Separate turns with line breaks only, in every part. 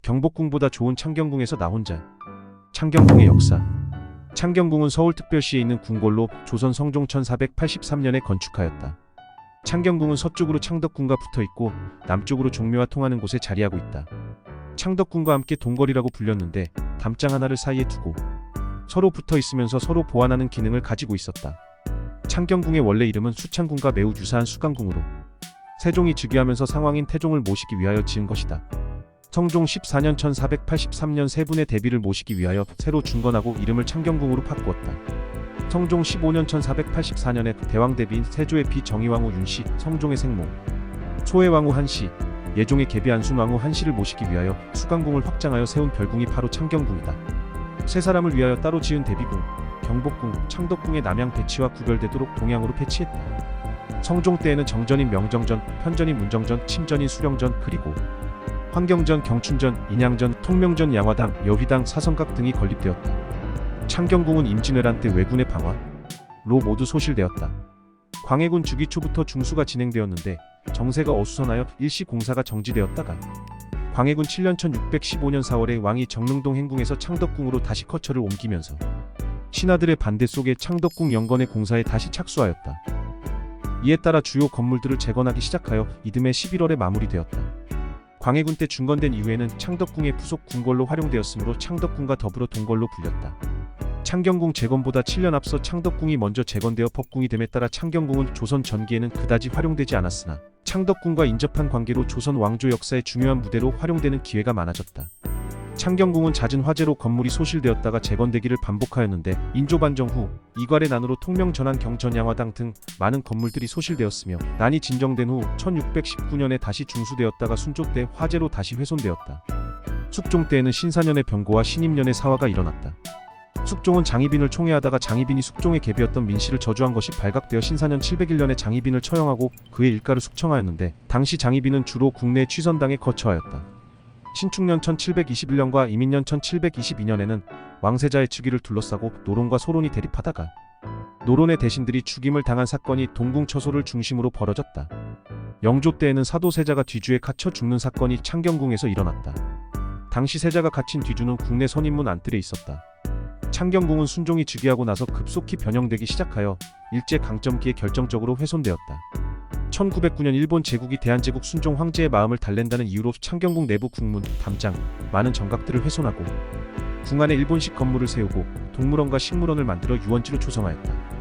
경복궁보다 좋은 창경궁에서 나 혼자. 창경궁의 역사. 창경궁은 서울특별시에 있는 궁궐로 조선 성종 1483년에 건축하였다. 창경궁은 서쪽으로 창덕궁과 붙어있고 남쪽으로 종묘와 통하는 곳에 자리하고 있다. 창덕궁과 함께 동거리라고 불렸는데 담장 하나를 사이에 두고 서로 붙어있으면서 서로 보완하는 기능을 가지고 있었다. 창경궁의 원래 이름은 수창궁과 매우 유사한 수강궁으로 세종이 즉위하면서 상왕인 태종을 모시기 위하여 지은 것이다. 성종 14년 1483년 세 분의 대비를 모시기 위하여 새로 중건하고 이름을 창경궁으로 바꾸었다. 성종 15년 1484년에 대왕 대비인 세조의 비 정의왕후 윤씨, 성종의 생모, 소의 왕후 한씨, 예종의 계비 안순왕후 한씨를 모시기 위하여 수강궁을 확장하여 세운 별궁이 바로 창경궁이다. 세 사람을 위하여 따로 지은 대비궁, 경복궁, 창덕궁의 남양 배치와 구별되도록 동양으로 배치했다. 성종 때에는 정전인 명정전, 편전인 문정전, 침전인 수령전, 그리고 환경전, 경춘전, 인양전, 통명전, 양화당, 여휘당, 사성각 등이 건립되었다. 창경궁은 임진왜란 때 왜군의 방화로 모두 소실되었다. 광해군 주기 초부터 중수가 진행되었는데 정세가 어수선하여 일시 공사가 정지되었다가 광해군 7년 1615년 4월에 왕이 정릉동 행궁에서 창덕궁으로 다시 거처를 옮기면서 신하들의 반대 속에 창덕궁 영건의 공사에 다시 착수하였다. 이에 따라 주요 건물들을 재건하기 시작하여 이듬해 11월에 마무리되었다. 광해군 때 중건된 이후에는 창덕궁의 부속 궁궐로 활용되었으므로 창덕궁과 더불어 동궐로 불렸다. 창경궁 재건보다 7년 앞서 창덕궁이 먼저 재건되어 법궁이 됨에 따라 창경궁은 조선 전기에는 그다지 활용되지 않았으나 창덕궁과 인접한 관계로 조선 왕조 역사의 중요한 무대로 활용되는 기회가 많아졌다. 창경궁은 잦은 화재로 건물이 소실되었다가 재건되기를 반복하였는데 인조반정 후 이괄의 난으로 통명 전환 경전 양화당 등 많은 건물들이 소실되었으며 난이 진정된 후 1619년에 다시 중수되었다가 순조 때 화재로 다시 훼손되었다. 숙종 때에는 신사년의 병고와 신임년의 사화가 일어났다. 숙종은 장희빈을 총애하다가 장희빈이 숙종의 계비였던 민씨를 저주한 것이 발각되어 신사년 701년에 장희빈을 처형하고 그의 일가를 숙청하였는데 당시 장희빈은 주로 국내 취선당에 거처하였다. 신축년 1721년과 이민년 1722년에는 왕세자의 즉위를 둘러싸고 노론과 소론이 대립하다가 노론의 대신들이 죽임을 당한 사건이 동궁처소를 중심으로 벌어졌다. 영조 때에는 사도세자가 뒤주에 갇혀 죽는 사건이 창경궁에서 일어났다. 당시 세자가 갇힌 뒤주는 국내 선인문 안뜰에 있었다. 창경궁은 순종이 즉위하고 나서 급속히 변형되기 시작하여 일제강점기에 결정적으로 훼손되었다. 1909년 일본 제국이 대한제국 순종 황제의 마음을 달랜다는 이유로 창경궁 내부 궁문, 담장, 많은 정각들을 훼손하고 궁 안에 일본식 건물을 세우고 동물원과 식물원을 만들어 유원지로 조성하였다.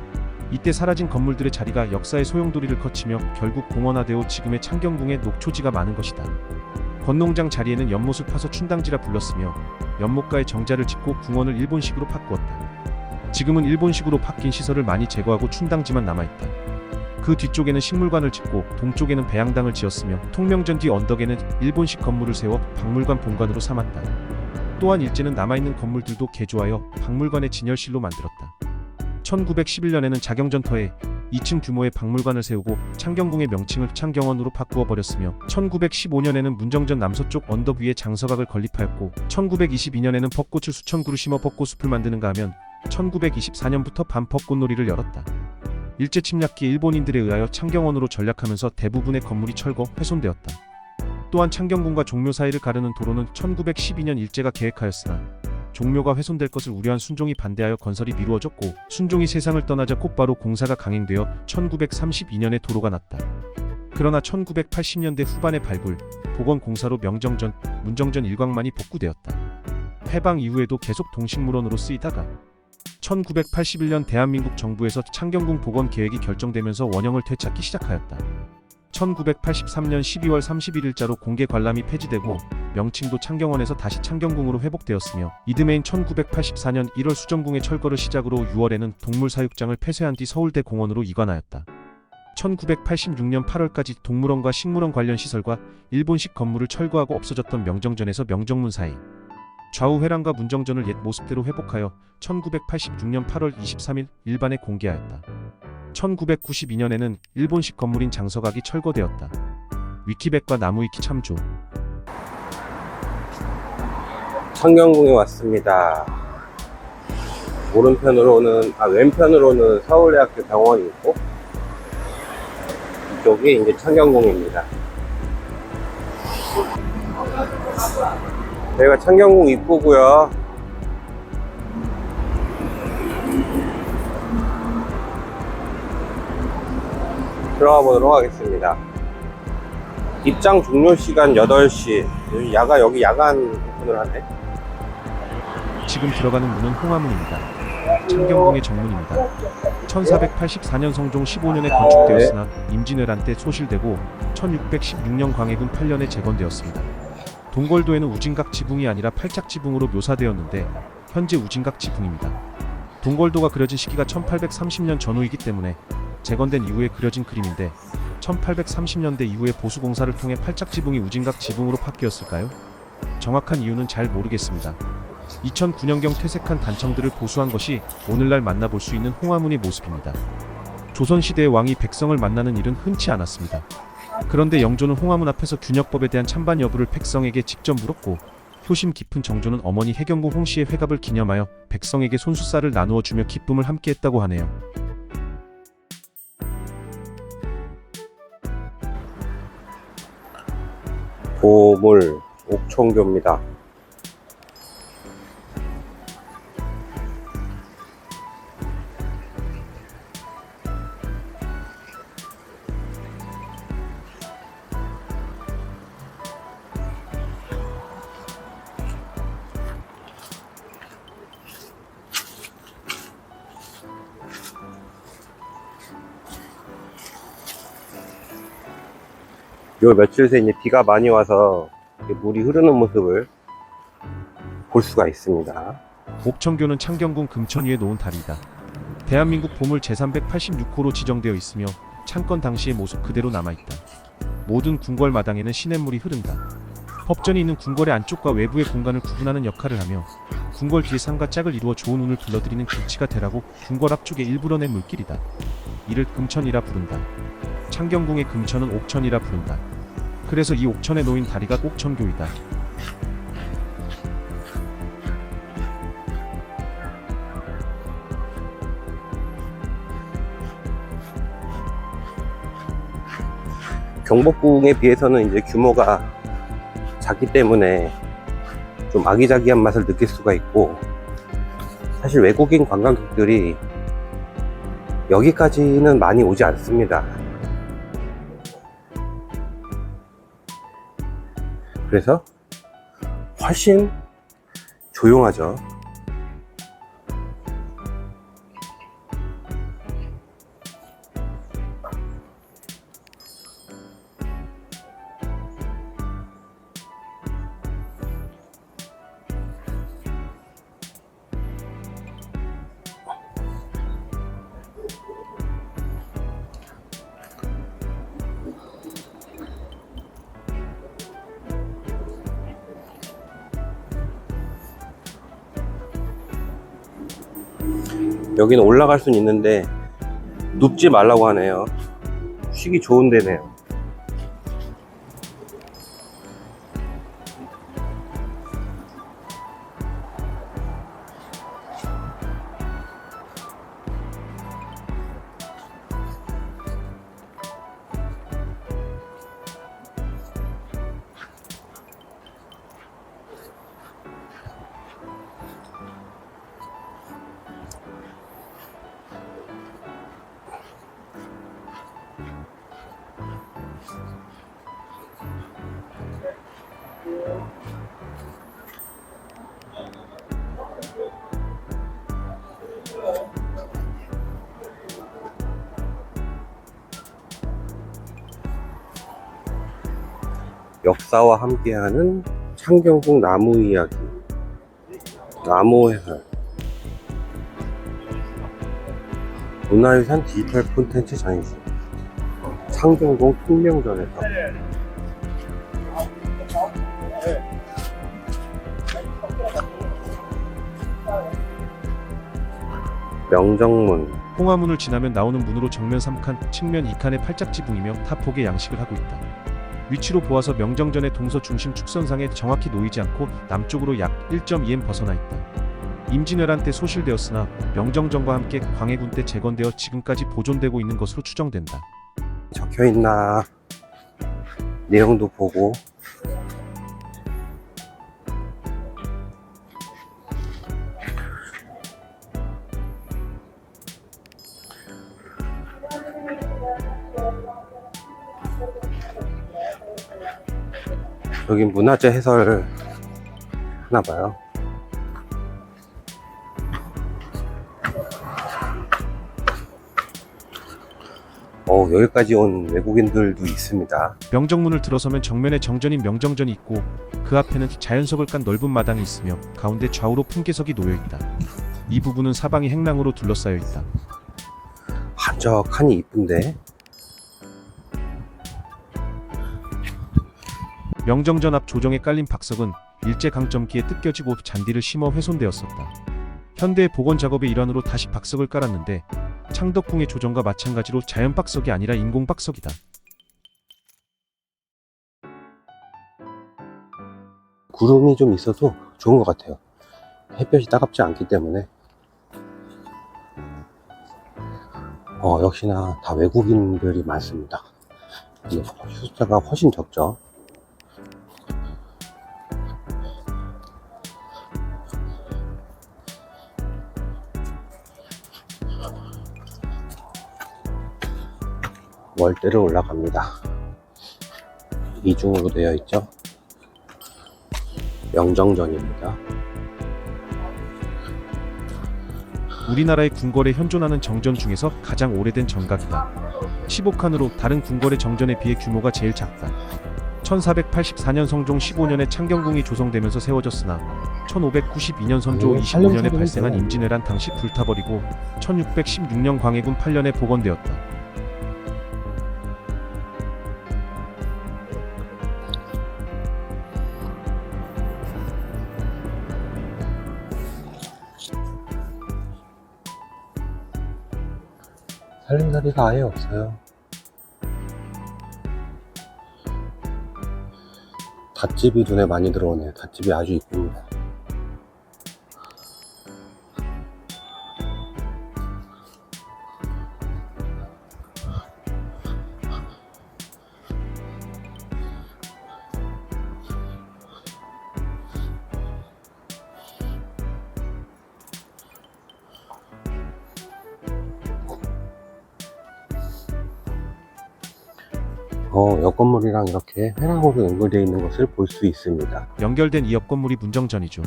이때 사라진 건물들의 자리가 역사의 소용돌이를 거치며 결국 공원화되어 지금의 창경궁의 녹초지가 많은 것이다. 건농장 자리에는 연못을 파서 춘당지라 불렀으며 연못가에 정자를 짓고 궁원을 일본식으로 바꾸었다. 지금은 일본식으로 바뀐 시설을 많이 제거하고 춘당지만 남아있다. 그 뒤쪽에는 식물관을 짓고 동쪽에는 배양당을 지었으며 통명전 뒤 언덕에는 일본식 건물을 세워 박물관 본관으로 삼았다. 또한 일제는 남아있는 건물들도 개조하여 박물관의 진열실로 만들었다. 1911년에는 자경전터에 2층 규모의 박물관을 세우고 창경궁의 명칭을 창경원으로 바꾸어 버렸으며 1915년에는 문정전 남서쪽 언덕 위에 장서각을 건립하였고 1922년에는 벚꽃을 수천 그루 심어 벚꽃숲을 만드는가 하면 1924년부터 밤 벚꽃놀이를 열었다. 일제 침략기에 일본인들에 의하여 창경원으로 전락하면서 대부분의 건물이 철거, 훼손되었다. 또한 창경궁과 종묘 사이를 가르는 도로는 1912년 일제가 계획하였으나 종묘가 훼손될 것을 우려한 순종이 반대하여 건설이 미루어졌고 순종이 세상을 떠나자 곧바로 공사가 강행되어 1932년에 도로가 났다. 그러나 1980년대 후반에 발굴, 복원 공사로 명정전, 문정전 일광만이 복구되었다. 해방 이후에도 계속 동식물원으로 쓰이다가 1981년 대한민국 정부에서 창경궁 복원 계획이 결정되면서 원형을 되찾기 시작하였다. 1983년 12월 31일자로 공개 관람이 폐지되고 명칭도 창경원에서 다시 창경궁으로 회복되었으며 이듬해인 1984년 1월 수정궁의 철거를 시작으로 6월에는 동물사육장을 폐쇄한 뒤 서울대 공원으로 이관하였다. 1986년 8월까지 동물원과 식물원 관련 시설과 일본식 건물을 철거하고 없어졌던 명정전에서 명정문 사이 좌우 회랑과 문정전을 옛 모습대로 회복하여 1986년 8월 23일 일반에 공개하였다. 1992년에는 일본식 건물인 장서각이 철거되었다. 위키백과 나무위키 참조.
창경궁에 왔습니다. 왼편으로는 서울대학교 병원이 있고 이쪽이 이제 창경궁입니다. 여기가 창경궁 입구고요. 들어가 보도록 하겠습니다. 입장 종료 시간 8시. 여기 야간 오픈을 하네.
지금 들어가는 문은 홍화문입니다. 창경궁의 정문입니다. 1484년 성종 15년에 건축되었으나 임진왜란 때 소실되고 1616년 광해군 8년에 재건되었습니다. 동궐도에는 우진각 지붕이 아니라 팔짝 지붕으로 묘사되었는데 현재 우진각 지붕입니다. 동궐도가 그려진 시기가 1830년 전후이기 때문에 재건된 이후에 그려진 그림인데 1830년대 이후에 보수공사를 통해 팔짝 지붕이 우진각 지붕으로 바뀌었을까요? 정확한 이유는 잘 모르겠습니다. 2009년경 퇴색한 단청들을 보수한 것이 오늘날 만나볼 수 있는 홍화문의 모습입니다. 조선시대의 왕이 백성을 만나는 일은 흔치 않았습니다. 그런데 영조는 홍화문 앞에서 균역법에 대한 찬반 여부를 백성에게 직접 물었고 효심 깊은 정조는 어머니 해경궁 홍씨의 회갑을 기념하여 백성에게 손수쌀을 나누어 주며 기쁨을 함께했다고 하네요.
보물 옥청교입니다. 요 며칠 새 이제 비가 많이 와서 물이 흐르는 모습을 볼 수가 있습니다.
옥청교는 창경궁 금천 위에 놓은 다리이다. 대한민국 보물 제386호로 지정되어 있으며 창건 당시의 모습 그대로 남아있다. 모든 궁궐 마당에는 시냇물이 흐른다. 법전이 있는 궁궐의 안쪽과 외부의 공간을 구분하는 역할을 하며 궁궐 뒤에 산과 짝을 이루어 좋은 운을 불러들이는 길치가 대라고 궁궐 앞쪽에 일부러 낸 물길이다. 이를 금천이라 부른다. 창경궁의 금천은 옥천이라 부른다. 그래서 이 옥천에 놓인 다리가 옥천교이다.
경복궁에 비해서는 이제 규모가 작기 때문에 좀 아기자기한 맛을 느낄 수가 있고, 사실 외국인 관광객들이 여기까지는 많이 오지 않습니다. 그래서 훨씬 조용하죠. 여기는 올라갈 수는 있는데 눕지 말라고 하네요. 쉬기 좋은 데네요. 역사와 함께하는 창경궁 나무 이야기, 나무해설, 문화유산 디지털 콘텐츠 전시, 창경궁 풍명전에서. 명정문.
홍화문을 지나면 나오는 문으로 정면 3칸, 측면 2칸의 팔짝지붕이며 타폭의 양식을 하고 있다. 위치로 보아서 명정전의 동서 중심 축선상에 정확히 놓이지 않고 남쪽으로 약 1.2m 벗어나 있다. 임진왜란 때 소실되었으나 명정전과 함께 광해군 때 재건되어 지금까지 보존되고 있는 것으로 추정된다.
적혀있나 내용도 보고. 여기 문화재 해설 하나봐요. 여기까지 온 외국인들도 있습니다.
명정문을 들어서면 정면에 정전인 명정전이 있고 그 앞에는 자연석을 깐 넓은 마당이 있으며 가운데 좌우로 풍계석이 놓여있다. 이 부분은 사방이 행랑으로 둘러싸여 있다.
한적하니 이쁜데.
명정전 앞 조정에 깔린 박석은 일제강점기에 뜯겨지고 잔디를 심어 훼손되었었다. 현대의 복원 작업의 일환으로 다시 박석을 깔았는데 창덕궁의 조정과 마찬가지로 자연 박석이 아니라 인공 박석이다.
구름이 좀 있어도 좋은 것 같아요. 햇볕이 따갑지 않기 때문에. 역시나 다 외국인들이 많습니다. 숫자가 훨씬 적죠. 월대로 올라갑니다. 이중으로 되어 있죠. 명정전입니다.
우리나라의 궁궐에 현존하는 정전 중에서 가장 오래된 정각이다. 15칸으로 다른 궁궐의 정전에 비해 규모가 제일 작다. 1484년 성종 15년에 창경궁이 조성되면서 세워졌으나 1592년 선조 25년에 발생한 임진왜란 당시 불타버리고 1616년 광해군 8년에 복원되었다.
살림살이가 아예 없어요. 닷집이 눈에 많이 들어오네요. 닷집이 아주 이쁩니다. 옆 건물이랑 이렇게 회랑으로 연결되어 있는 것을 볼 수 있습니다.
연결된 이 옆 건물이 문정전이죠.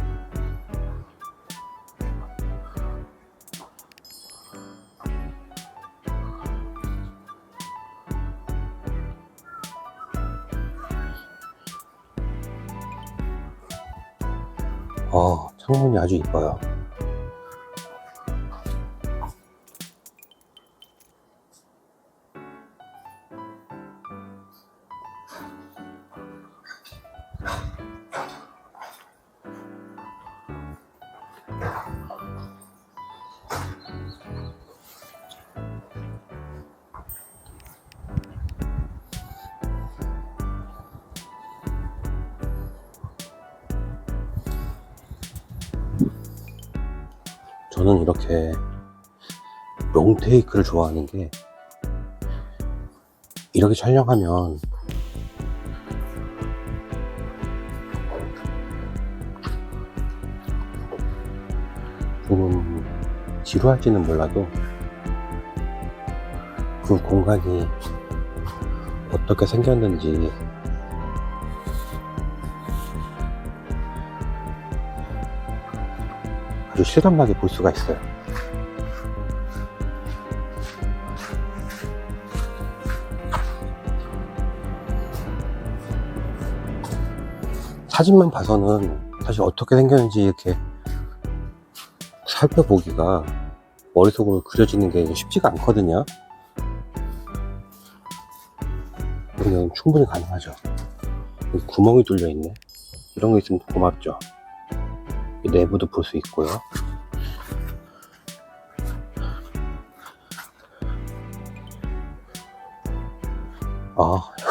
창문이 아주 이뻐요. 저는 이렇게 롱테이크를 좋아하는 게, 이렇게 촬영하면 조금 지루할지는 몰라도 그 공간이 어떻게 생겼는지 아주 실감나게 볼 수가 있어요. 사진만 봐서는 사실 어떻게 생겼는지 이렇게 살펴보기가 머릿속으로 그려지는 게 쉽지가 않거든요. 그러면 충분히 가능하죠. 여기 구멍이 뚫려 있네. 이런 거 있으면 고맙죠. 내부도 볼 수 있고요.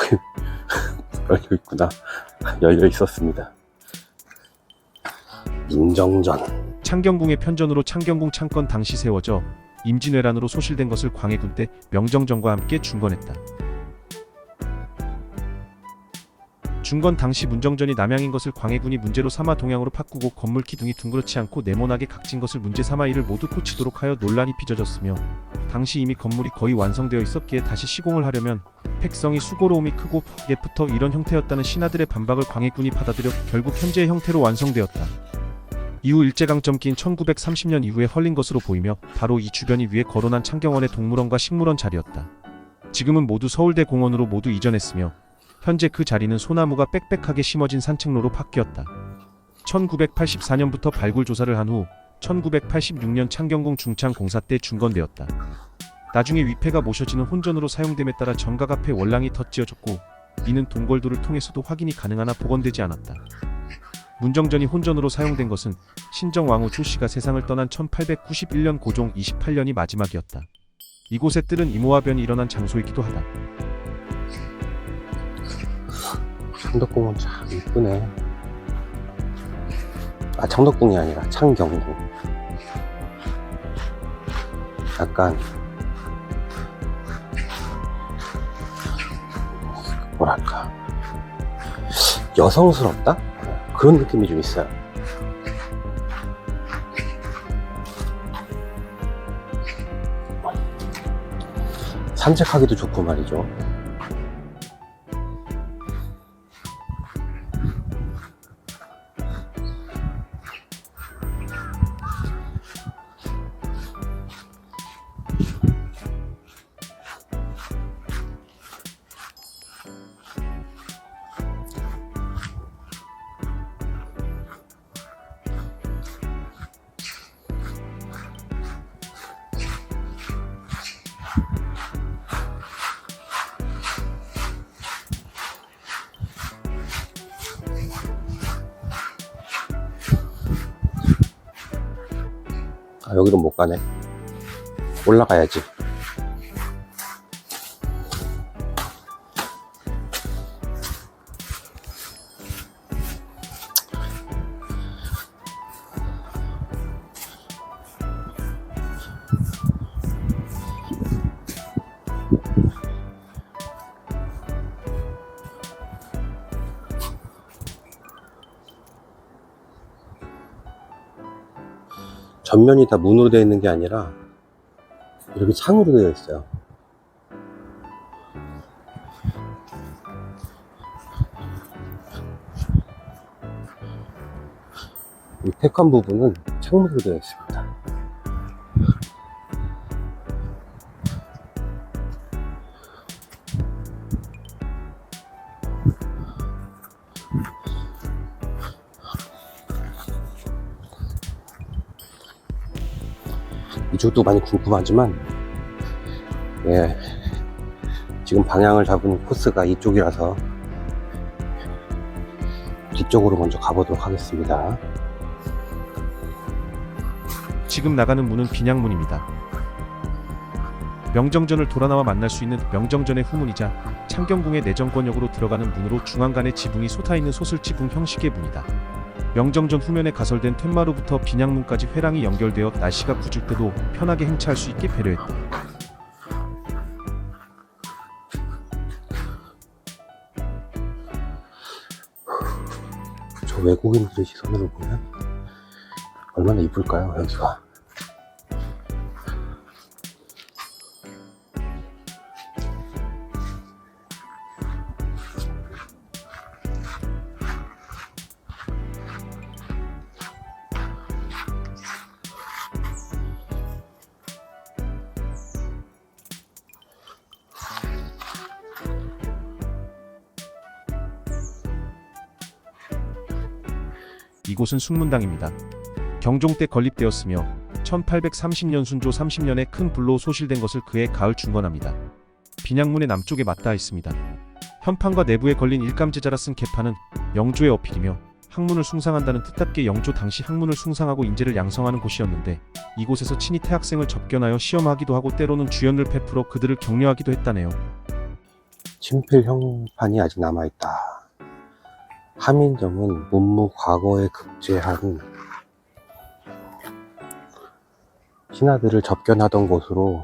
여기 열려 있구나. 열려 있었습니다. 문정전.
창경궁의 편전으로 창경궁 창건 당시 세워져 임진왜란으로 소실된 것을 광해군 때 명정전과 함께 중건했다. 중건 당시 문정전이 남양인 것을 광해군이 문제로 삼아 동양으로 바꾸고 건물 기둥이 둥그렇지 않고 네모나게 각진 것을 문제 삼아 이를 모두 고치도록 하여 논란이 빚어졌으며, 당시 이미 건물이 거의 완성되어 있었기에 다시 시공을 하려면 팩성이 수고로움이 크고 예부터 이런 형태였다는 신하들의 반박을 광해군이 받아들여 결국 현재의 형태로 완성되었다. 이후 일제강점 기인 1930년 이후에 헐린 것으로 보이며 바로 이 주변이 위에 거론한 창경원의 동물원과 식물원 자리였다. 지금은 모두 서울대 공원으로 모두 이전했으며 현재 그 자리는 소나무가 빽빽하게 심어진 산책로로 바뀌었다. 1984년부터 발굴 조사를 한 후 1986년 창경궁 중창 공사 때 중건되었다. 나중에 위패가 모셔지는 혼전으로 사용됨에 따라 정각 앞에 월랑이 덧지어졌고, 이는 동궐도를 통해서도 확인이 가능하나 복원되지 않았다. 문정전이 혼전으로 사용된 것은 신정왕후 조씨가 세상을 떠난 1891년 고종 28년이 마지막이었다. 이곳의 뜰은 이모와 변이 일어난 장소이기도 하다.
창덕궁은 참 이쁘네. 아, 창덕궁이 아니라 창경궁. 약간 뭐랄까 여성스럽다? 그런 느낌이 좀 있어요. 산책하기도 좋고 말이죠. 아, 여기로 못 가네. 올라가야지. 전면이 다 문으로 되어 있는 게 아니라 이렇게 창으로 되어 있어요. 이 택한 부분은 창문으로 되어 있습니다. 이쪽도 많이 궁금하지만, 예, 지금 방향을 잡은 코스가 이쪽이라서 뒤쪽으로 먼저 가보도록 하겠습니다.
지금 나가는 문은 빈양문입니다. 명정전을 돌아나와 만날 수 있는 명정전의 후문이자 창경궁의 내정권역으로 들어가는 문으로 중앙간의 지붕이 솟아있는 소슬지붕 형식의 문이다. 명정전 후면에 가설된 툇마루부터 빈양문까지 회랑이 연결되어 날씨가 굳을 때도 편하게 행차할 수 있게 배려했다.
저 외국인들의 시선으로 보면 얼마나 이쁠까요, 여기가.
이곳은 숭문당입니다. 경종 때 건립되었으며 1830년 순조 30년에 큰 불로 소실된 것을 그해 가을 중건합니다. 빈양문의 남쪽에 맞닿아 있습니다. 현판과 내부에 걸린 일감제자라 쓴 개판은 영조의 어필이며 학문을 숭상한다는 뜻답게 영조 당시 학문을 숭상하고 인재를 양성하는 곳이었는데, 이곳에서 친히 태학생을 접견하여 시험하기도 하고 때로는 주연을 베풀어 그들을 격려하기도 했다네요.
친필 형판이 아직 남아있다. 함인정은 문무 과거에 급제한 신하들을 접견하던 곳으로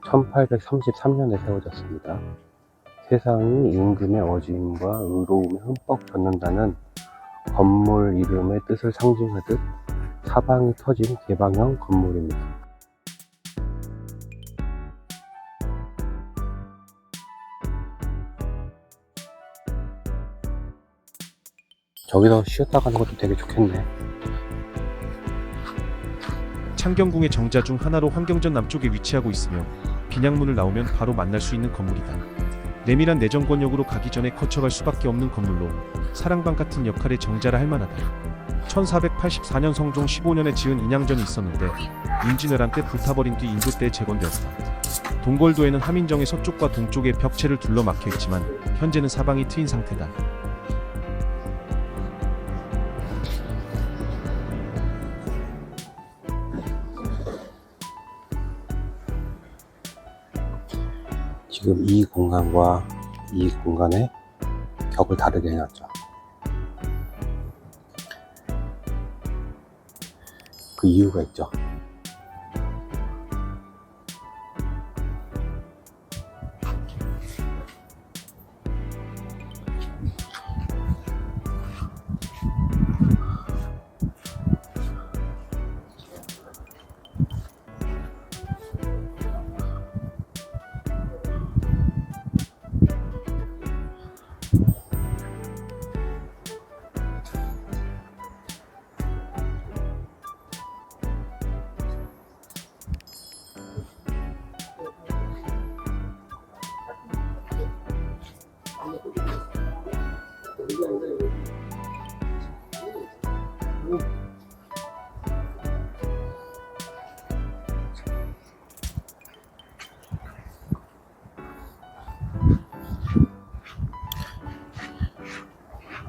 1833년에 세워졌습니다. 세상이 임금의 어지임과 의로움에 흠뻑 젖는다는 건물 이름의 뜻을 상징하듯 사방이 터진 개방형 건물입니다. 저기서 쉬었다 가는 것도 되게 좋겠네.
창경궁의 정자 중 하나로 환경전 남쪽에 위치하고 있으며 bin양문을 나오면 바로 만날 수 있는 건물이다. 내밀한 내정권역으로 가기 전에 거쳐갈 수밖에 없는 건물로 사랑방 같은 역할의 정자라 할 만하다. 1484년 성종 15년에 지은 인양전이 있었는데 임진왜란 때 불타버린 뒤 인도 때 재건되었다. 동골도에는 함인정의 서쪽과 동쪽에 벽체를 둘러 막혀 있지만 현재는 사방이 트인 상태다.
지금 이 공간과 이 공간의 격을 다르게 해놨죠. 그 이유가 있죠.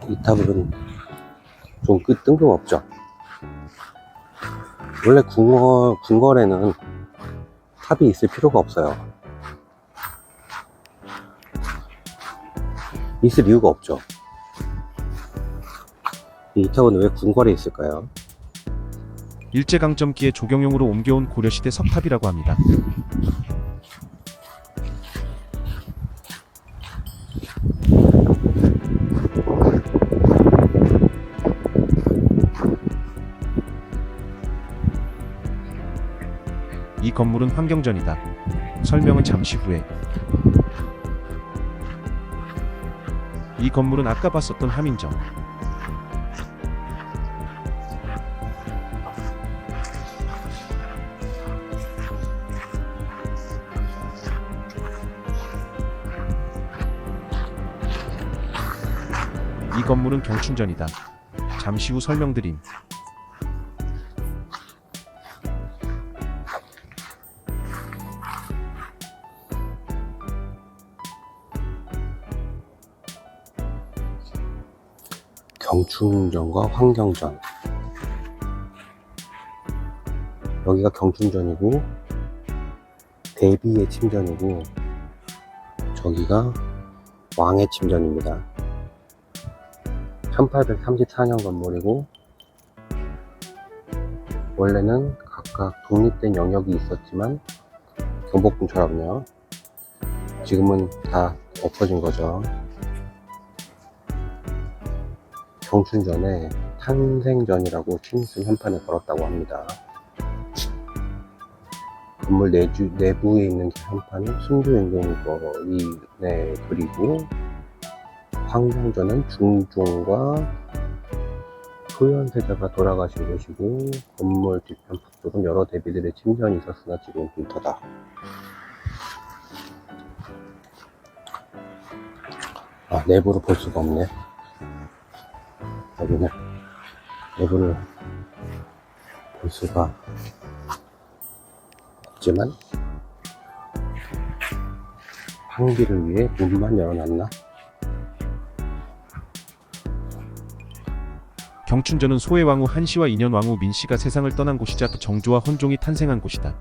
이 탑은 좀 뜬금없죠. 원래 궁궐에는 탑이 있을 필요가 없어요. 있을 이유가 없죠. 이 탑은 왜 궁궐에 있을까요?
일제강점기에 조경용으로 옮겨온 고려시대 석탑이라고 합니다. 이 건물은 환경전이다. 설명은 잠시 후에. 이 건물은 아까 봤었던 함인정. 이 건물은 경춘전이다. 잠시 후 설명드림.
경춘전과 환경전. 여기가 경춘전이고 대비의 침전이고 저기가 왕의 침전입니다. 1834년 건물이고 원래는 각각 독립된 영역이 있었지만 경복궁처럼요. 지금은 다 엎어진 거죠. 경춘전에 탄생전이라고 침승 현판을 걸었다고 합니다. 건물 내부에 있는 현판은 순조임금거의 그리고 환경전은 중종과 소현세자가 돌아가신 곳이고 건물 뒤편 북쪽은 여러 대비들의 침전이 있었으나 지금 빈터다. 내부를 볼 수가 없네. 여기는 내부를 볼 수가 없지만 환기를 위해 문만 열어놨나?
경춘전은 소해왕후 한씨와 인현왕후 민씨가 세상을 떠난 곳이자 정조와 헌종이 탄생한 곳이다.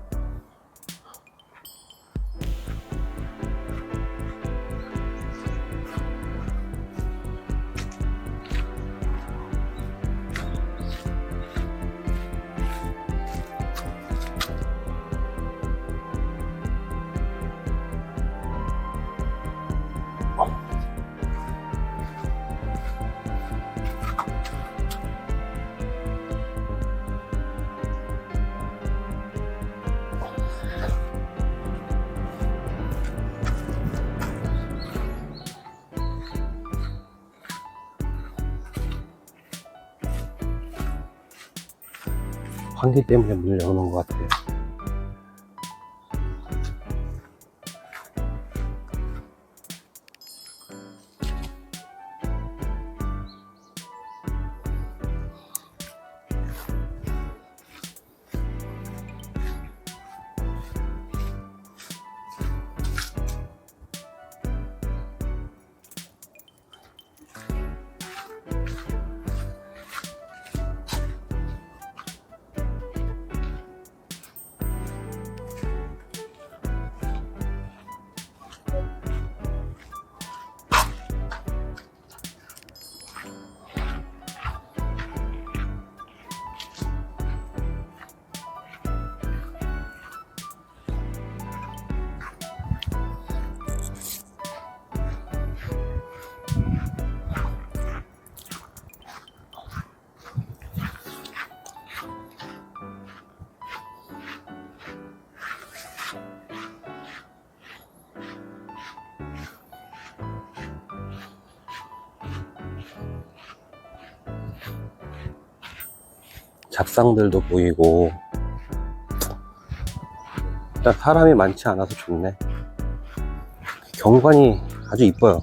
환기 때문에 문을 열어놓은 것 같아요. 잡상들도 보이고, 일단 사람이 많지 않아서 좋네. 경관이 아주 이뻐요.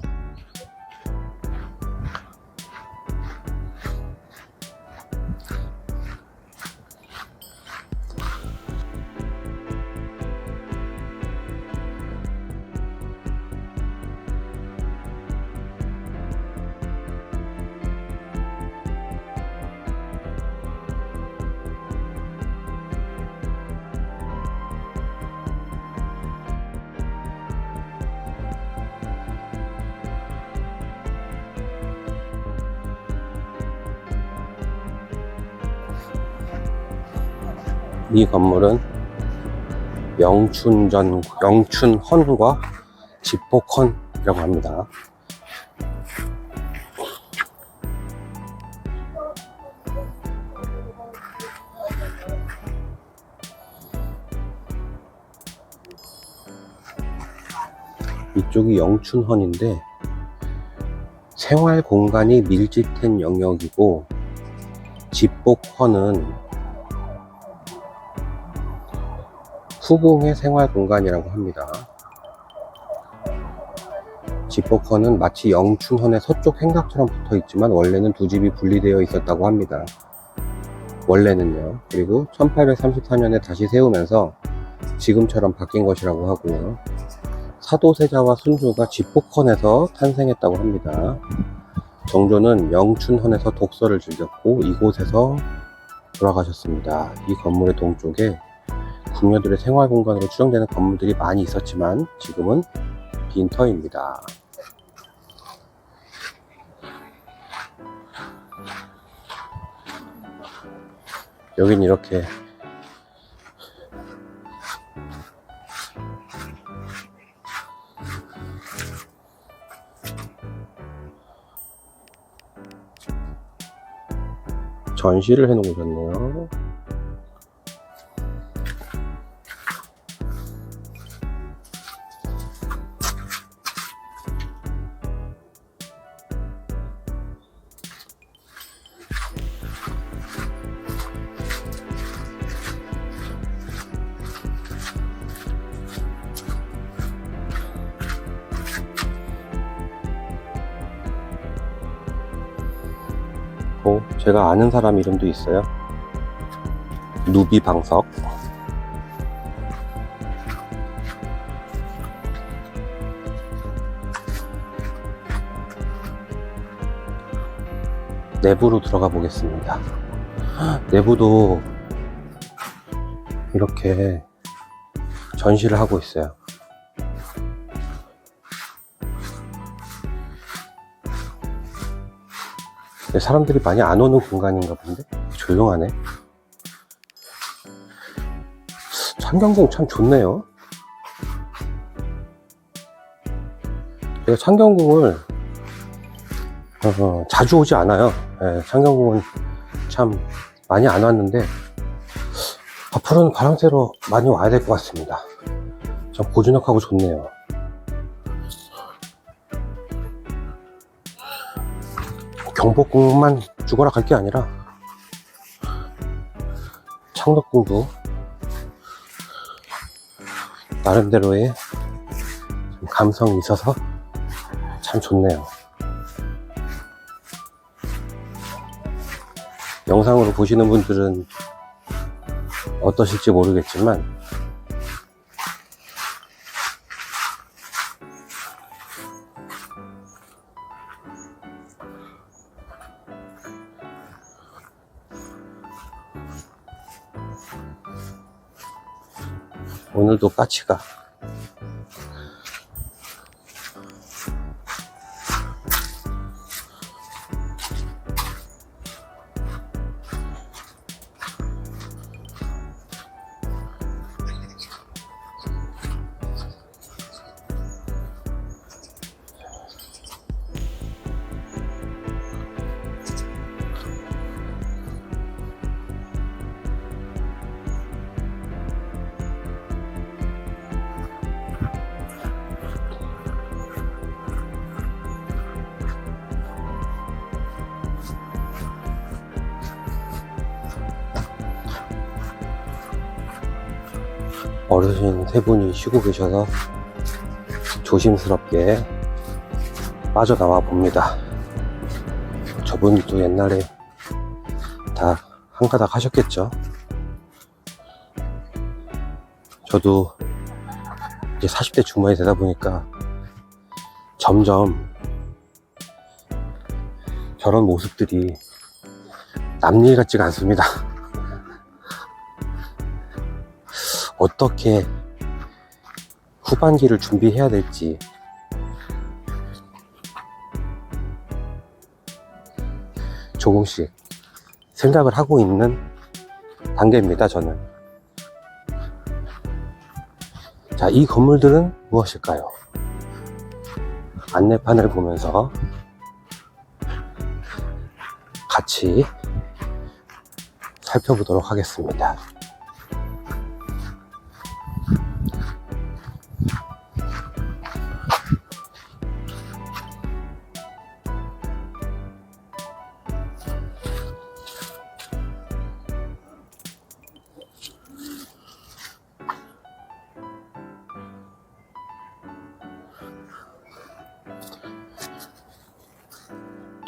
이 건물은 영춘헌과 집복헌이라고 합니다. 이쪽이 영춘헌인데 생활 공간이 밀집된 영역이고, 집복헌은 후궁의 생활 공간이라고 합니다. 집복헌은 마치 영춘헌의 서쪽 행각처럼 붙어 있지만 원래는 두 집이 분리되어 있었다고 합니다. 원래는요. 그리고 1834년에 다시 세우면서 지금처럼 바뀐 것이라고 하고요. 사도세자와 순조가 집복헌에서 탄생했다고 합니다. 정조는 영춘헌에서 독서를 즐겼고 이곳에서 돌아가셨습니다. 이 건물의 동쪽에 궁녀들의 생활 공간으로 추정되는 건물들이 많이 있었지만 지금은 빈터입니다. 여긴 이렇게 전시를 해놓으셨네요. 제가 아는 사람 이름도 있어요. 누비방석. 내부로 들어가 보겠습니다. 내부도 이렇게 전시를 하고 있어요. 사람들이 많이 안 오는 공간인가 본데? 조용하네. 창경궁 참 좋네요. 제가 창경궁을 자주 오지 않아요. 네, 창경궁은 참 많이 안 왔는데 앞으로는 바람 쐬러 많이 와야 될 것 같습니다. 참 고즈넉하고 좋네요. 경복궁만 죽어라 갈 게 아니라 창덕궁도 나름대로의 좀 감성이 있어서 참 좋네요. 영상으로 보시는 분들은 어떠실지 모르겠지만 오늘도 까치가 어르신 세 분이 쉬고 계셔서 조심스럽게 빠져나와 봅니다. 저분도 옛날에 다 한가닥 하셨겠죠. 저도 이제 40대 중반이 되다 보니까 점점 저런 모습들이 남일 같지가 않습니다. 어떻게 후반기를 준비해야 될지 조금씩 생각을 하고 있는 단계입니다, 저는. 자, 이 건물들은 무엇일까요? 안내판을 보면서 같이 살펴보도록 하겠습니다.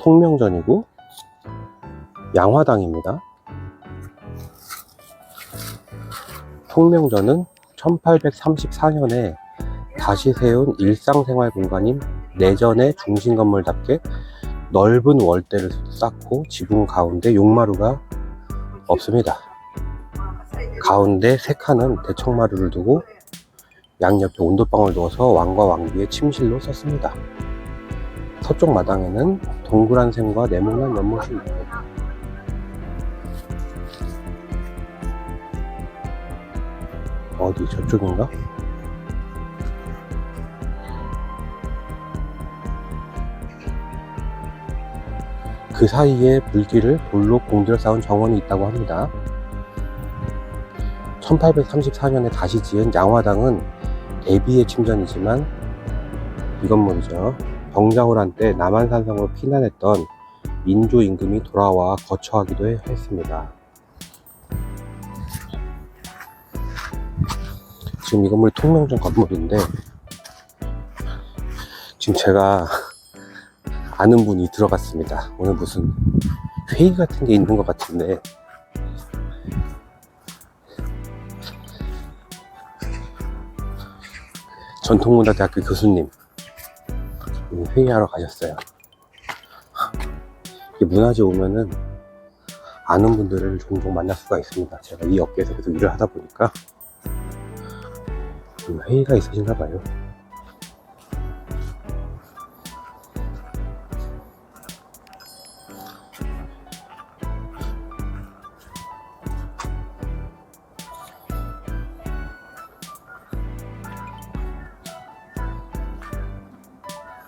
통명전이고 양화당입니다. 통명전은 1834년에 다시 세운 일상생활 공간인 내전의 중심 건물답게 넓은 월대를 쌓고 지붕 가운데 용마루가 없습니다. 가운데 세 칸은 대청마루를 두고 양옆에 온돌방을 두어서 왕과 왕비의 침실로 썼습니다. 서쪽 마당에는 동그란 샘과 네모난 연못이 있고 어디 저쪽인가? 그 사이에 불길을 돌로 공들여 쌓은 정원이 있다고 합니다. 1834년에 다시 지은 양화당은 대비의 침전이지만 이 건물이죠. 병자호란 때 남한산성으로 피난했던 민조 임금이 돌아와 거처하기도 했습니다. 지금 이 건물이 통명전 건물인데 지금 제가 아는 분이 들어갔습니다. 오늘 무슨 회의 같은 게 있는 것 같은데 전통문화대학교 교수님 회의하러 가셨어요. 문화재 오면은 아는 분들을 종종 만날 수가 있습니다. 제가 이 업계에서 계속 일을 하다 보니까 회의가 있으신가 봐요.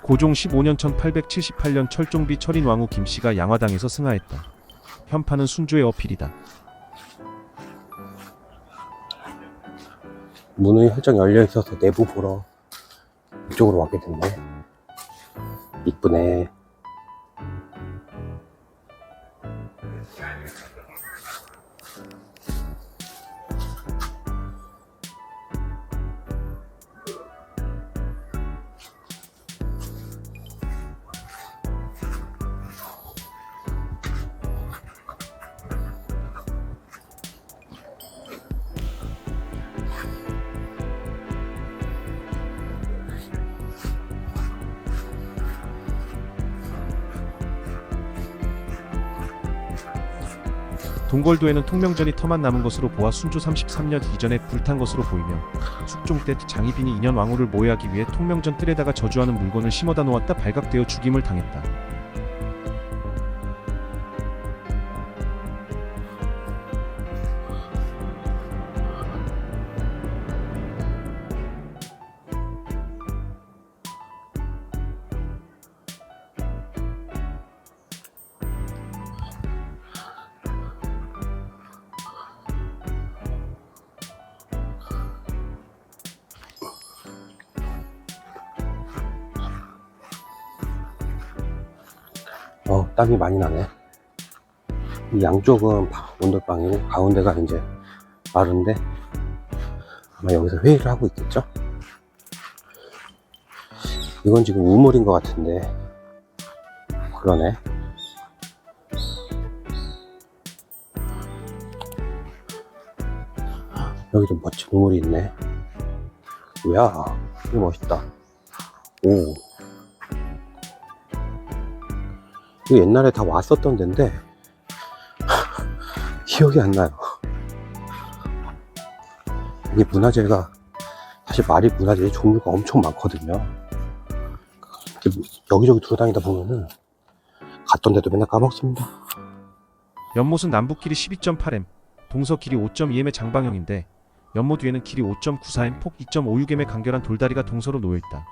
고종 15년 1878년 철종비 철인왕후 김씨가 양화당에서 승하했다. 현판은 순조의 어필이다.
문이 활짝 열려 있어서 내부 보러 이쪽으로 왔게 됐네. 이쁘네.
동걸도에는 통명전이 터만 남은 것으로 보아 순조 33년 이전에 불탄 것으로 보이며 숙종 때 장희빈이 인현 왕후를 모해하기 위해 통명전 뜰에다가 저주하는 물건을 심어다 놓았다 발각되어 죽임을 당했다.
땀이 많이 나네. 이 양쪽은 온돌방이고 가운데가 이제 마른데 아마 여기서 회의를 하고 있겠죠? 이건 지금 우물인 것 같은데 그러네. 여기도 멋진 우물이 있네. 이야, 이거 멋있다. 오, 이거 옛날에 다 왔었던 데인데 기억이 안 나요. 이게 문화재가 사실 말이 문화재 종류가 엄청 많거든요. 여기저기 돌아다니다 보면은 갔던 데도 맨날 까먹습니다.
연못은 남북 길이 12.8m, 동서 길이 5.2m의 장방형인데 연못 위에는 길이 5.94m, 폭 2.56m의 간결한 돌다리가 동서로 놓여있다.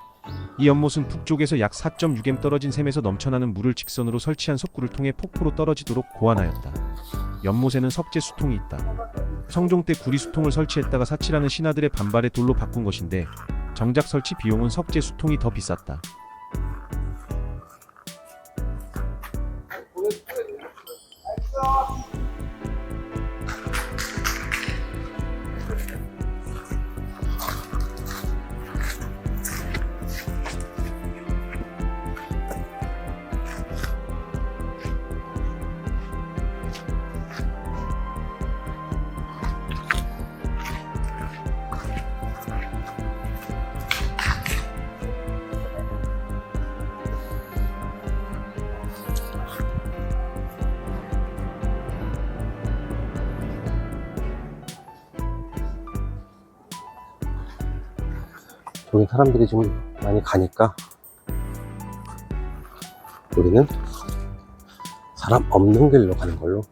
이 연못은 북쪽에서 약 4.6m 떨어진 샘에서 넘쳐나는 물을 직선으로 설치한 석굴을 통해 폭포로 떨어지도록 고안하였다. 연못에는 석재 수통이 있다. 성종 때 구리 수통을 설치했다가 사치라는 신하들의 반발에 돌로 바꾼 것인데 정작 설치 비용은 석재 수통이 더 비쌌다.
저기 사람들이 지금 많이 가니까 우리는 사람 없는 길로 가는 걸로.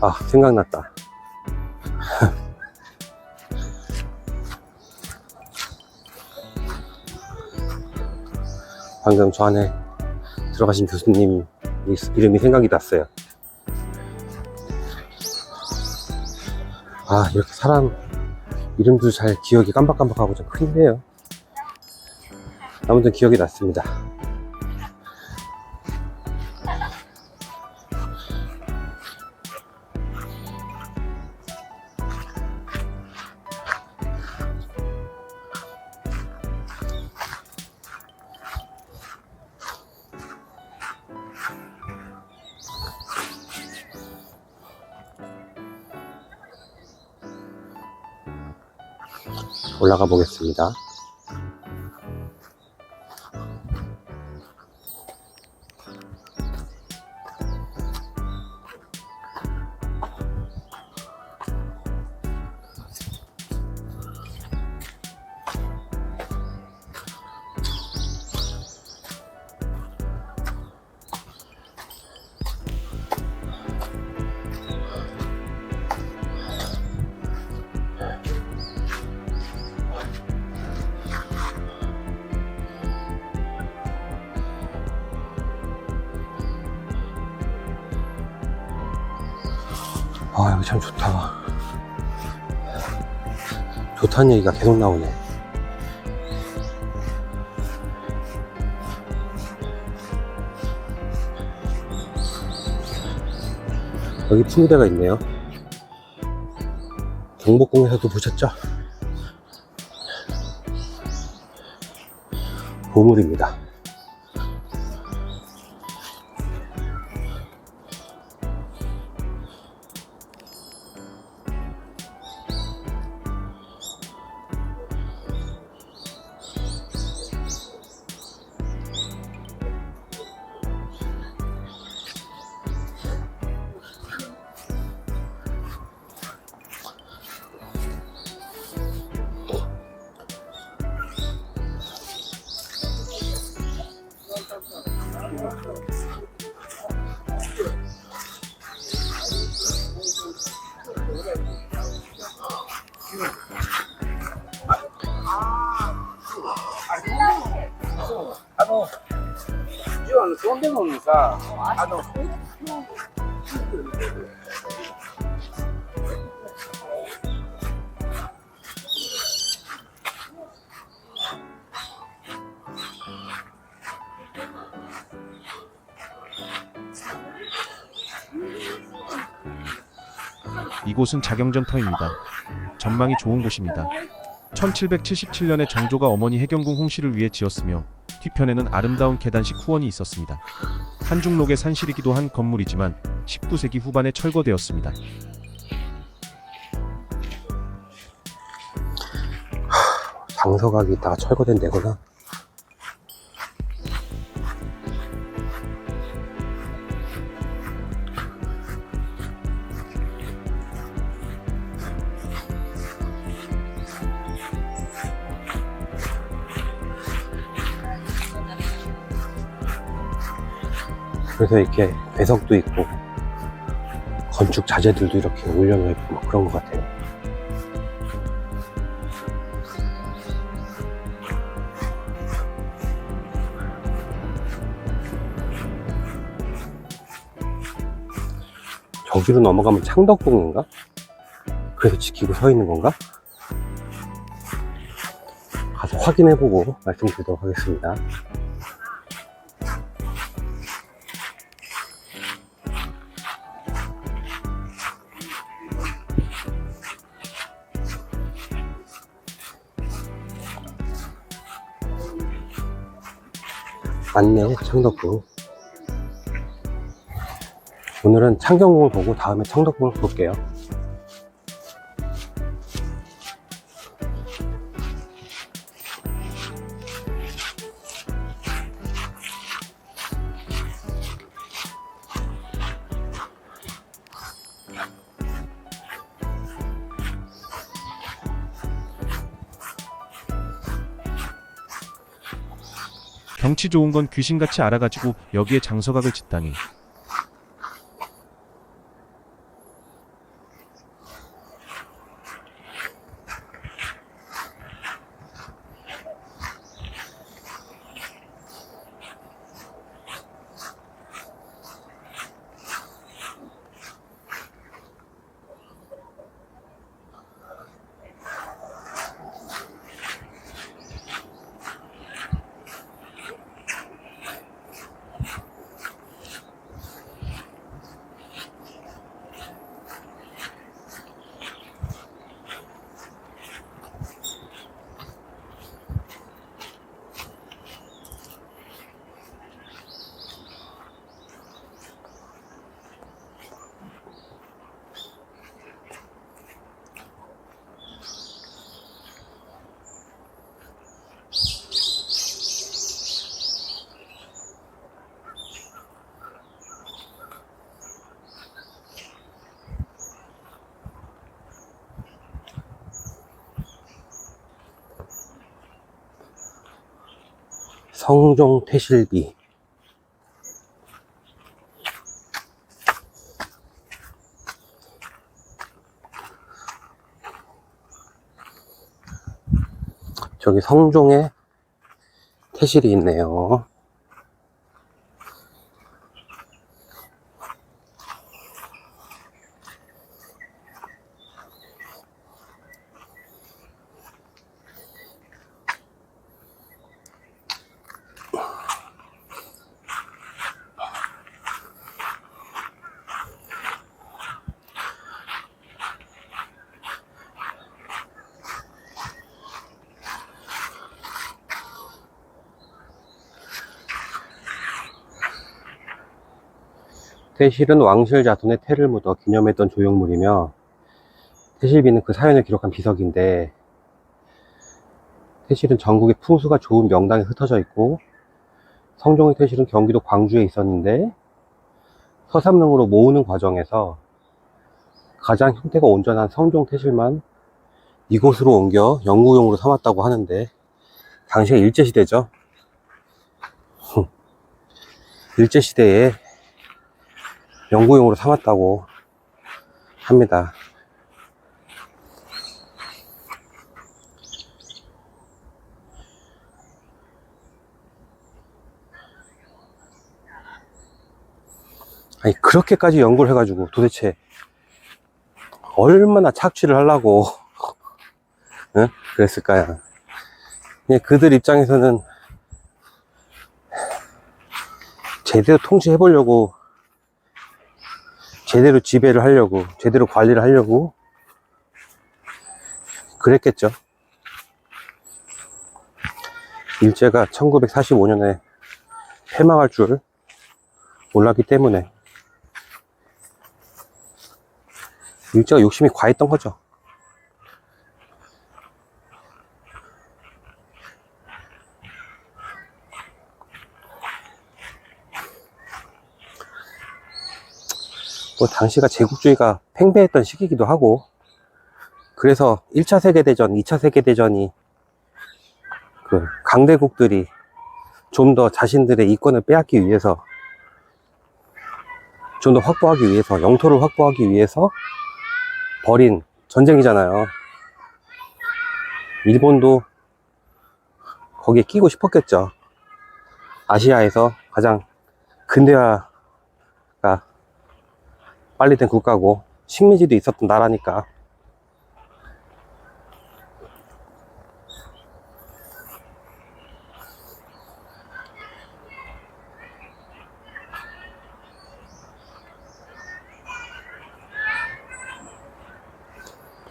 아, 생각났다. 방금 저 안에 들어가신 교수님 이름이 생각이 났어요. 아, 이렇게 사람 이름도 잘 기억이 깜박깜박하고 좀 큰데요. 아무튼 기억이 났습니다. 올라가 보겠습니다. 아, 여기 참 좋다. 좋다는 얘기가 계속 나오네. 여기 풍대가 있네요. 경복궁에서도 보셨죠? 보물입니다.
이곳은 자경전터입니다. 전망이 좋은 곳입니다. 1777년에 정조가 어머니 해경궁 홍씨를 위해 지었으며 뒤편에는 아름다운 계단식 후원이 있었습니다. 한중록의 산실이기도 한 건물이지만 19세기 후반에 철거되었습니다.
장서각이 다 철거된 데구나. 그래서 이렇게 배석도 있고 건축 자재들도 이렇게 올려놓여 있고 막 그런 것 같아요. 저기로 넘어가면 창덕궁인가? 그래서 지키고 서 있는 건가? 가서 확인해보고 말씀드리도록 하겠습니다. 맞네요, 창덕궁. 오늘은 창경궁을 보고 다음에 창덕궁을 볼게요.
경치 좋은 건 귀신같이 알아가지고 여기에 장서각을 짓다니. 성종 태실비. 저기 성종에 태실이 있네요. 태실은 왕실 자손의 태를 묻어 기념했던 조형물이며 태실비는 그 사연을 기록한 비석인데, 태실은 전국에 풍수가 좋은 명당에 흩어져 있고 성종의 태실은 경기도 광주에 있었는데 서삼릉으로 모으는 과정에서 가장 형태가 온전한 성종 태실만 이곳으로 옮겨 연구용으로 삼았다고 하는데, 당시가 일제시대죠. 일제시대에 연구용으로 삼았다고 합니다.
아니, 그렇게까지 연구를 해가지고 도대체 얼마나 착취를 하려고, 응? 그랬을까요? 그냥 그들 입장에서는 제대로 통치해보려고, 제대로 지배를 하려고, 제대로 관리를 하려고 그랬겠죠. 일제가 1945년에 패망할 줄 몰랐기 때문에 일제가 욕심이 과했던 거죠. 뭐 당시가 제국주의가 팽배했던 시기이기도 하고, 그래서 1차 세계대전, 2차 세계대전이 그 강대국들이 좀 더 자신들의 이권을 빼앗기 위해서, 좀 더 확보하기 위해서, 영토를 확보하기 위해서 벌인 전쟁이잖아요. 일본도 거기에 끼고 싶었겠죠. 아시아에서 가장 근대화가 빨리 된 국가고 식민지도 있었던 나라니까.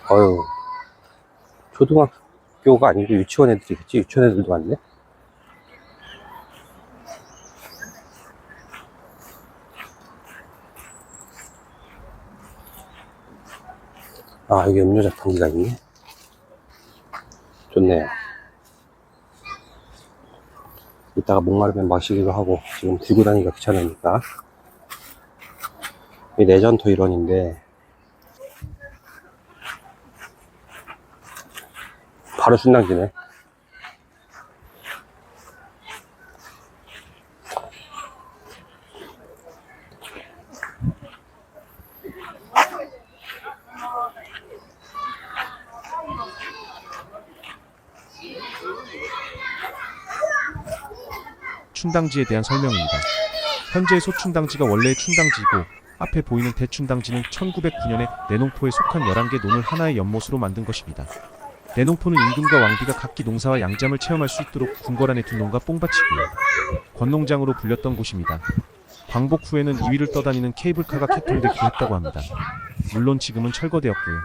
어휴, 초등학교가 아니고 유치원 애들이겠지. 유치원 애들도 많네. 아, 여기 음료 자판기가 있네. 좋네요. 이따가 목마르면 마시기도 하고, 지금 들고 다니기가 귀찮으니까. 이 레전토 일원인데 바로 순당지네.
춘당지에 대한 설명입니다. 현재의 소춘당지가 원래의 춘당지이고 앞에 보이는 대춘당지는 1909년에 내농포에 속한 11개 논을 하나의 연못으로 만든 것입니다. 내농포는 임금과 왕비가 각기 농사와 양잠을 체험할 수 있도록 궁궐 안에 둔 농가 뽕밭이고요. 권농장으로 불렸던 곳입니다. 광복 후에는 이위를 떠다니는 케이블카가 개통되기도 했다고 합니다. 물론 지금은 철거되었고요.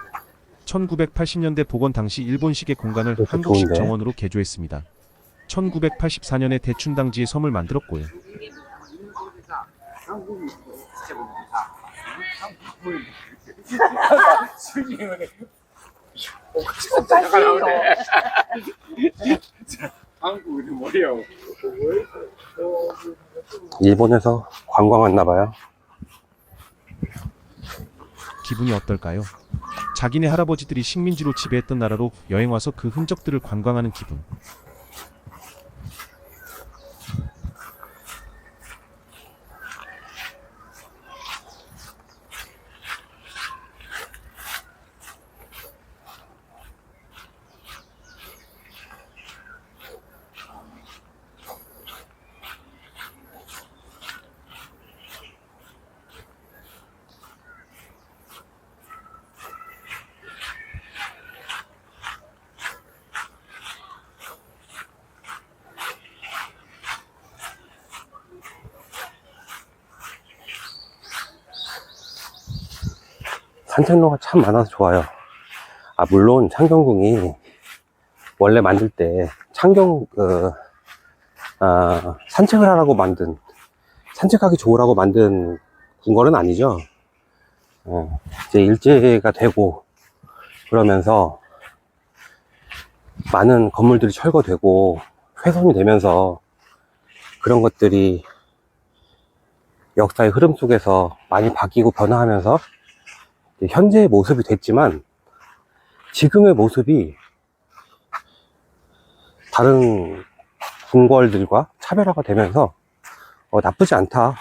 1980년대 복원 당시 일본식의 공간을 한국식
좋은데?
정원으로 개조했습니다. 1984년에 대춘당지에 섬을 만들었고요.
일본에서 관광 왔나봐요.
기분이 어떨까요? 자기네 할아버지들이 식민지로 지배했던 나라로 여행 와서 그 흔적들을 관광하는 기분.
산책로가 참 많아서 좋아요. 아, 물론 창경궁이 원래 만들 때 산책을 하라고 만든, 산책하기 좋으라고 만든 궁궐은 아니죠. 이제 일제가 되고 그러면서 많은 건물들이 철거되고 훼손이 되면서 그런 것들이 역사의 흐름 속에서 많이 바뀌고 변화하면서 현재의 모습이 됐지만, 지금의 모습이 다른 궁궐들과 차별화가 되면서 나쁘지 않다.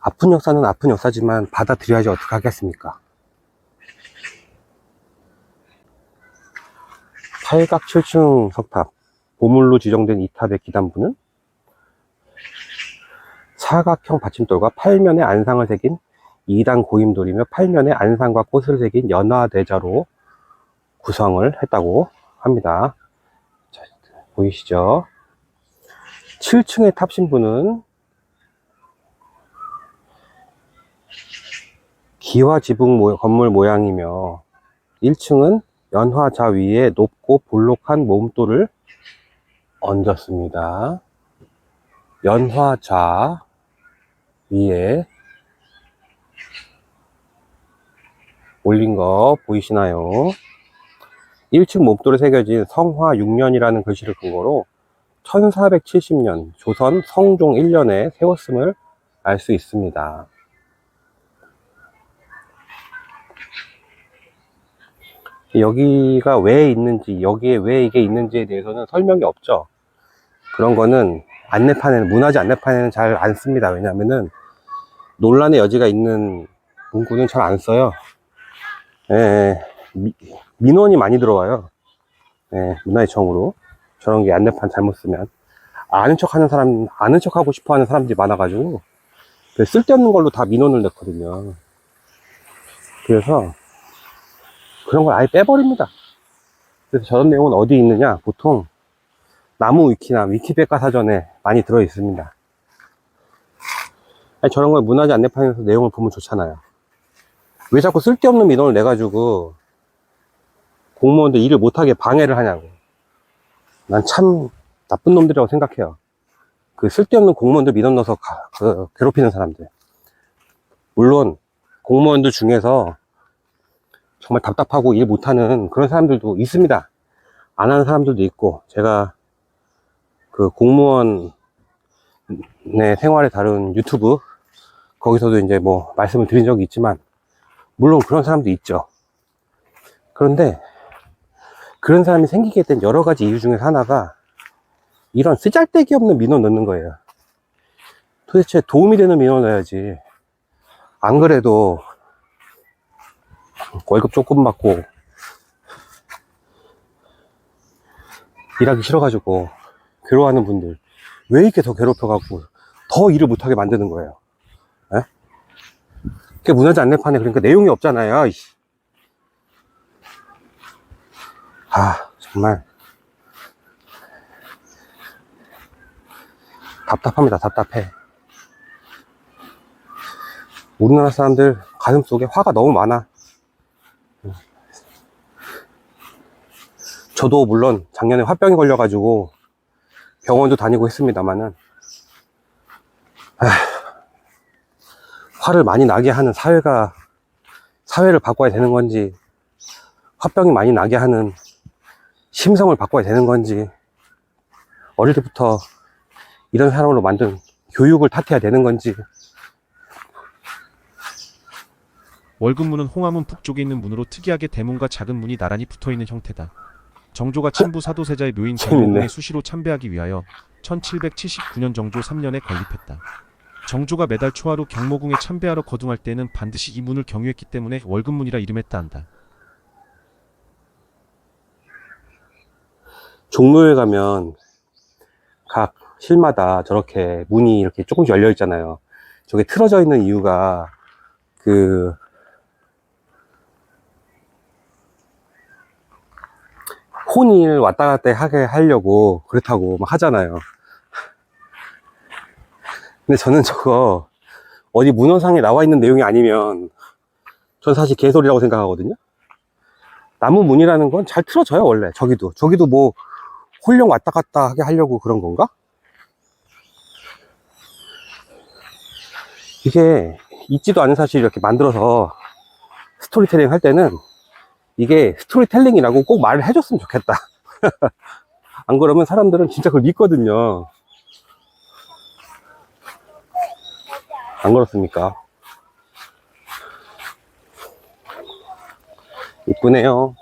아픈 역사는 아픈 역사지만 받아들여야지 어떻게 하겠습니까? 팔각 7층 석탑, 보물로 지정된 이 탑의 기단부는 사각형 받침돌과 8면의 안상을 새긴 2단 고임돌이며 8면의 안상과 꽃을 새긴 연화대자로 구성을 했다고 합니다. 자, 보이시죠? 7층의 탑 신부는 기와 지붕 건물 모양이며 1층은 연화자 위에 높고 볼록한 몸돌을 얹었습니다. 연화자 위에 올린 거 보이시나요? 1층 몸돌에 새겨진 성화 6년이라는 글씨를 근거로 1470년 조선 성종 1년에 세웠음을 알 수 있습니다. 여기가 왜 있는지, 여기에 왜 이게 있는지에 대해서는 설명이 없죠. 그런 거는 안내판에는, 문화재 안내판에는 잘 안 씁니다. 왜냐면은 논란의 여지가 있는 문구는 잘 안 써요. 예, 민원이 많이 들어와요. 예, 문화재청으로. 저런 게 안내판 잘못 쓰면. 아는 척 하는 사람, 아는 척 하고 싶어 하는 사람들이 많아가지고, 쓸데없는 걸로 다 민원을 냈거든요. 그래서, 그런 걸 아예 빼버립니다. 그래서 저런 내용은 어디 있느냐? 보통, 나무 위키나 위키백과 사전에 많이 들어 있습니다. 아니, 저런 걸 문화재 안내판에서 내용을 보면 좋잖아요. 왜 자꾸 쓸데없는 민원을 내가지고, 공무원들 일을 못하게 방해를 하냐고. 난 참 나쁜 놈들이라고 생각해요. 그 쓸데없는 공무원들 민원 넣어서 괴롭히는 사람들. 물론 공무원들 중에서 정말 답답하고 일 못하는 그런 사람들도 있습니다. 안 하는 사람들도 있고, 제가 그 공무원의 생활에 다룬 유튜브 거기서도 이제 뭐 말씀을 드린 적이 있지만, 물론 그런 사람도 있죠. 그런데 그런 사람이 생기게 된 여러 가지 이유 중에 하나가 이런 쓰잘데기 없는 민원 넣는 거예요. 도대체 도움이 되는 민원 넣어야지. 안 그래도 월급 조금 받고 일하기 싫어가지고 괴로워하는 분들 왜 이렇게 더 괴롭혀갖고 더 일을 못하게 만드는 거예요. 에? 그게 문화재 안내판에 그러니까 내용이 없잖아요. 아 정말 답답합니다. 답답해. 우리나라 사람들 가슴속에 화가 너무 많아. 저도 물론 작년에 화병이 걸려가지고 병원도 다니고 했습니다만은 화를 많이 나게 하는 사회를 바꿔야 되는 건지, 화병이 많이 나게 하는 심성을 바꿔야 되는 건지, 어릴 때부터 이런 사람으로 만든 교육을 탓해야 되는 건지.
월급문은 홍화문 북쪽에 있는 문으로 특이하게 대문과 작은 문이 나란히 붙어있는 형태다. 정조가 친부 사도세자의 묘인 경모궁에 수시로 참배하기 위하여 1779년 정조 3년에 건립했다. 정조가 매달 초하루 경모궁에 참배하러 거둥할 때는 반드시 이 문을 경유했기 때문에 월급문이라 이름했다 한다.
종로에 가면 각 실마다 저렇게 문이 이렇게 조금씩 열려 있잖아요. 저게 틀어져 있는 이유가 혼을 왔다 갔다 하게 하려고 그렇다고 막 하잖아요. 근데 저는 저거 어디 문헌상에 나와 있는 내용이 아니면 전 사실 개소리라고 생각하거든요. 나무 문이라는 건 잘 틀어져요. 원래 저기도 뭐 홀령 왔다 갔다 하게 하려고 그런 건가? 이게 있지도 않은 사실 이렇게 만들어서 스토리텔링 할 때는 이게 스토리텔링이라고 꼭 말을 해줬으면 좋겠다. 안 그러면 사람들은 진짜 그걸 믿거든요. 안 그렇습니까? 이쁘네요.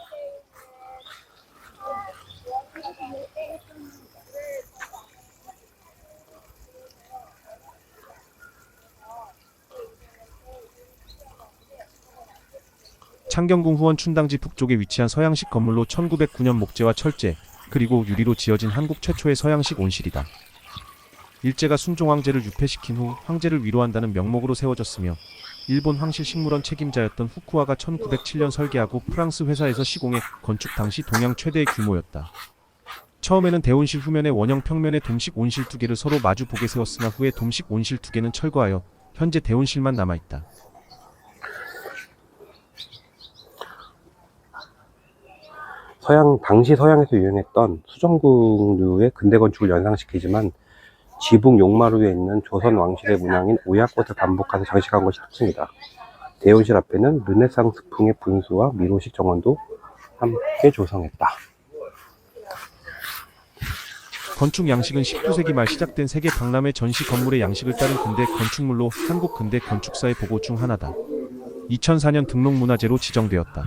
창경궁 후원 춘당지 북쪽에 위치한 서양식 건물로 1909년 목재와 철제, 그리고 유리로 지어진 한국 최초의 서양식 온실이다. 일제가 순종 황제를 유폐시킨 후 황제를 위로한다는 명목으로 세워졌으며 일본 황실식물원 책임자였던 후쿠아가 1907년 설계하고 프랑스 회사에서 시공해 건축 당시 동양 최대의 규모였다. 처음에는 대온실 후면에 원형 평면의 돔식 온실 2개를 서로 마주 보게 세웠으나 후에 돔식 온실 2개는 철거하여 현재 대온실만 남아있다.
당시 서양에서 유행했던 수정궁류의 근대 건축을 연상시키지만 지붕 용마루에 있는 조선 왕실의 문양인 오약꽃을 반복해서 장식한 것이 특징이다. 대온실 앞에는 르네상스풍의 분수와 미로식 정원도 함께 조성했다.
건축 양식은 19세기 말 시작된 세계 박람회 전시 건물의 양식을 따른 근대 건축물로 한국 근대 건축사의 보고 중 하나다. 2004년 등록문화재로 지정되었다.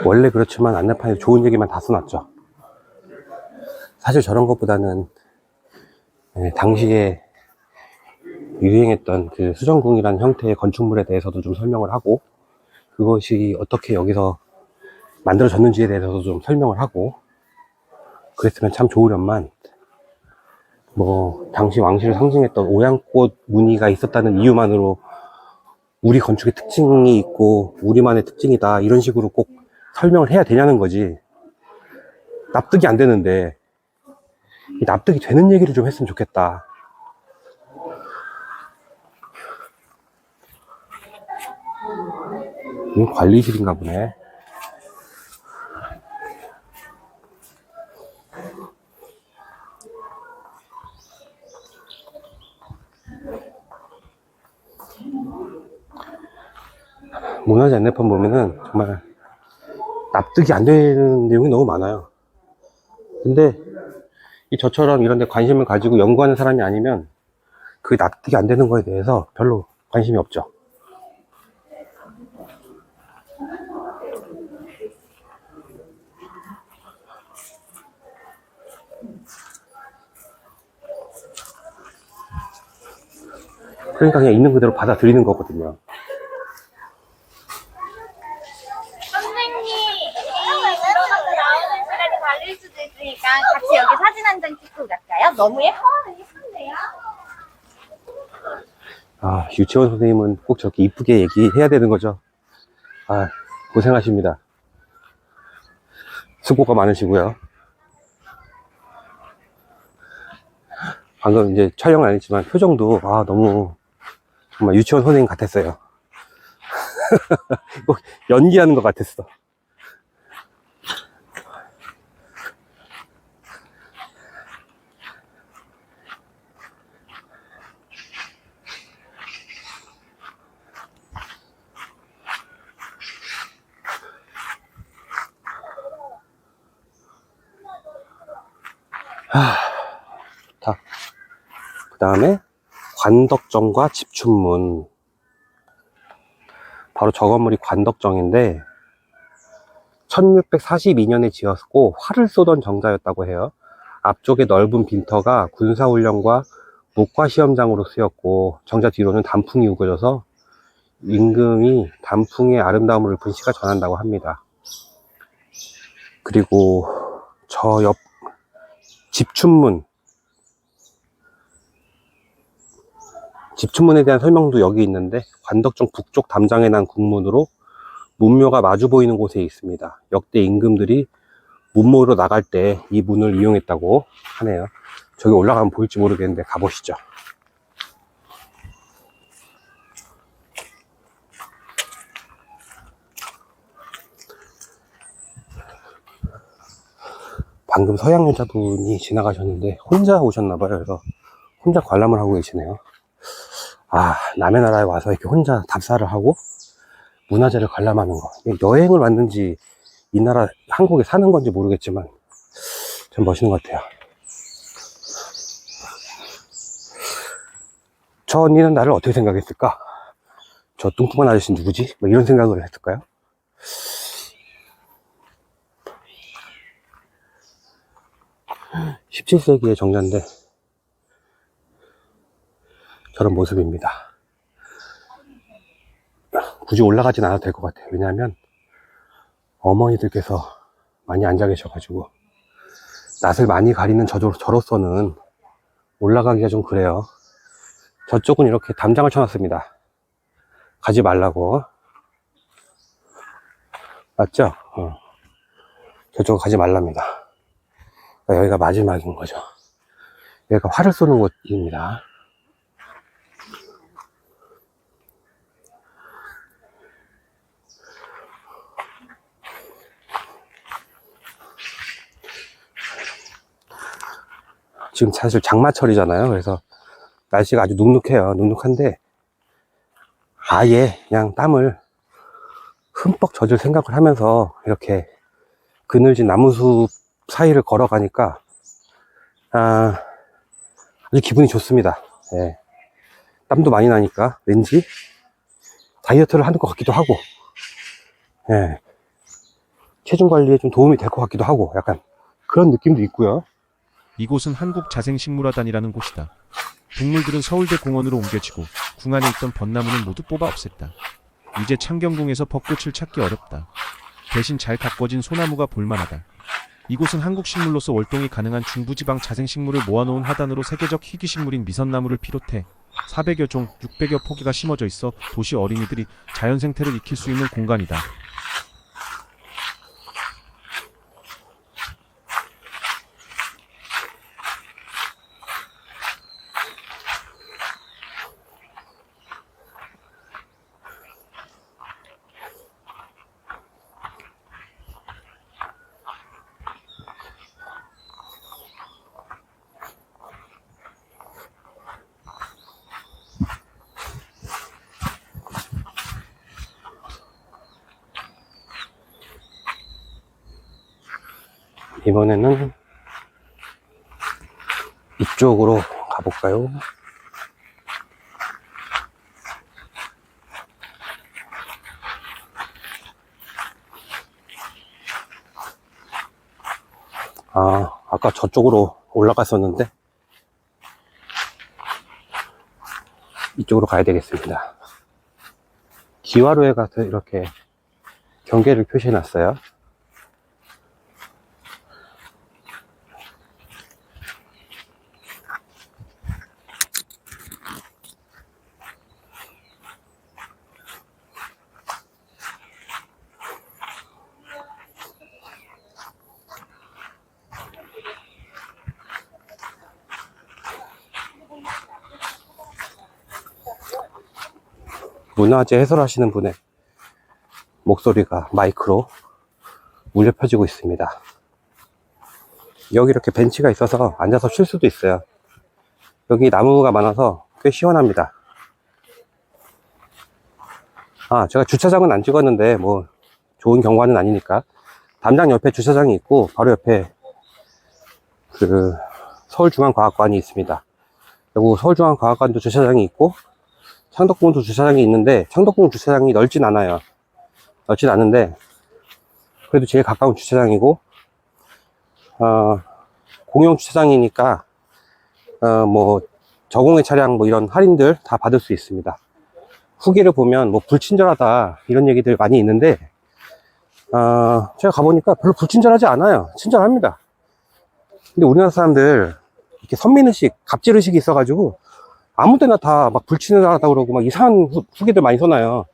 원래 그렇지만 안내판에 좋은 얘기만 다 써놨죠. 사실 저런 것보다는 당시에 유행했던 그 수정궁이라는 형태의 건축물에 대해서도 좀 설명을 하고, 그것이 어떻게 여기서 만들어졌는지에 대해서도 좀 설명을 하고 그랬으면 참 좋으련만, 당시 왕실을 상징했던 오양꽃 무늬가 있었다는 이유만으로 우리 건축의 특징이 있고 우리만의 특징이다 이런 식으로 꼭 설명을 해야 되냐는 거지. 납득이 안 되는데 이 납득이 되는 얘기를 좀 했으면 좋겠다. 이건 관리실인가 보네. 문화재 안내판 보면은 정말 납득이 안 되는 내용이 너무 많아요. 근데 저처럼 이런 데 관심을 가지고 연구하는 사람이 아니면 그 납득이 안 되는 거에 대해서 별로 관심이 없죠. 그러니까 그냥 있는 그대로 받아들이는 거거든요.
선생님, 들어가서 나오는 시간이 달릴 수도 있으니까 같이 여기 사진 한 장 찍고 갈까요? 너무 예쁜데요?
유치원 선생님은 꼭 저렇게 이쁘게 얘기해야 되는 거죠. 고생하십니다. 수고가 많으시고요. 방금 이제 촬영은 안 했지만 표정도 너무 정말 유치원 선생님 같았어요. 꼭 연기하는 것 같았어. 좋다. 그 다음에 관덕정과 집춘문. 바로 저 건물이 관덕정인데 1642년에 지었고 활을 쏘던 정자였다고 해요. 앞쪽에 넓은 빈터가 군사훈련과 목화시험장으로 쓰였고 정자 뒤로는 단풍이 우거져서 임금이 단풍의 아름다움을 읊은 시가 전한다고 합니다. 그리고 저 옆 집춘문에 대한 설명도 여기 있는데 관덕정 북쪽 담장에 난 국문으로 문묘가 마주 보이는 곳에 있습니다. 역대 임금들이 문모로 나갈 때 이 문을 이용했다고 하네요. 저기 올라가면 보일지 모르겠는데 가보시죠. 방금 서양 여자분이 지나가셨는데 혼자 오셨나봐요. 그래서 혼자 관람을 하고 계시네요. 남의 나라에 와서 이렇게 혼자 답사를 하고 문화재를 관람하는 거, 여행을 왔는지 이 나라 한국에 사는 건지 모르겠지만 참 멋있는 것 같아요. 저 언니는 나를 어떻게 생각했을까? 저 뚱뚱한 아저씨 누구지? 이런 생각을 했을까요? (17세기의) 정자인데 저런 모습입니다. 굳이 올라가진 않아도 될 것 같아요. 왜냐하면 어머니들께서 많이 앉아 계셔가지고 낯을 많이 가리는 저로서는 올라가기가 좀 그래요. 저쪽은 이렇게 담장을 쳐놨습니다. 가지 말라고. 맞죠? 저쪽은 가지 말랍니다. 그러니까 여기가 마지막인 거죠. 여기가 활을 쏘는 곳입니다. 지금 사실 장마철이잖아요. 그래서 날씨가 아주 눅눅해요. 눅눅한데 아예 그냥 땀을 흠뻑 젖을 생각을 하면서 이렇게 그늘진 나무숲 사이를 걸어가니까 아주 기분이 좋습니다. 예. 땀도 많이 나니까 왠지 다이어트를 하는 것 같기도 하고, 예. 체중 관리에 좀 도움이 될 것 같기도 하고, 약간 그런 느낌도 있고요.
이곳은 한국자생식물화단이라는 곳이다. 동물들은 서울대 공원으로 옮겨지고 궁 안에 있던 벚나무는 모두 뽑아 없앴다. 이제 창경궁에서 벚꽃을 찾기 어렵다. 대신 잘 가꿔진 소나무가 볼만하다. 이곳은 한국식물로서 월동이 가능한 중부지방 자생식물을 모아놓은 화단으로 세계적 희귀식물인 미선나무를 비롯해 400여 종, 600여 포기가 심어져 있어 도시 어린이들이 자연생태를 익힐 수 있는 공간이다.
이번에는 이쪽으로 가볼까요? 아까 저쪽으로 올라갔었는데 이쪽으로 가야 되겠습니다. 기와로에 가서 이렇게 경계를 표시해 놨어요. 문화재 해설하시는 분의 목소리가 마이크로 울려 퍼지고 있습니다. 여기 이렇게 벤치가 있어서 앉아서 쉴 수도 있어요. 여기 나무가 많아서 꽤 시원합니다. 제가 주차장은 안 찍었는데 뭐 좋은 경관은 아니니까 담장 옆에 주차장이 있고 바로 옆에 그 서울중앙과학관이 있습니다. 그리고 서울중앙과학관도 주차장이 있고 창덕궁도 주차장이 있는데 창덕궁 주차장이 넓진 않아요. 넓진 않은데 그래도 제일 가까운 주차장이고 공용 주차장이니까 뭐 저공해 차량 뭐 이런 할인들 다 받을 수 있습니다. 후기를 보면 뭐 불친절하다 이런 얘기들 많이 있는데 제가 가보니까 별로 불친절하지 않아요. 친절합니다. 근데 우리나라 사람들 이렇게 선민의식, 갑질의식이 있어가지고 아무 때나 다 막 불친절하다 그러고 막 이상한 후기들 많이 써놔요.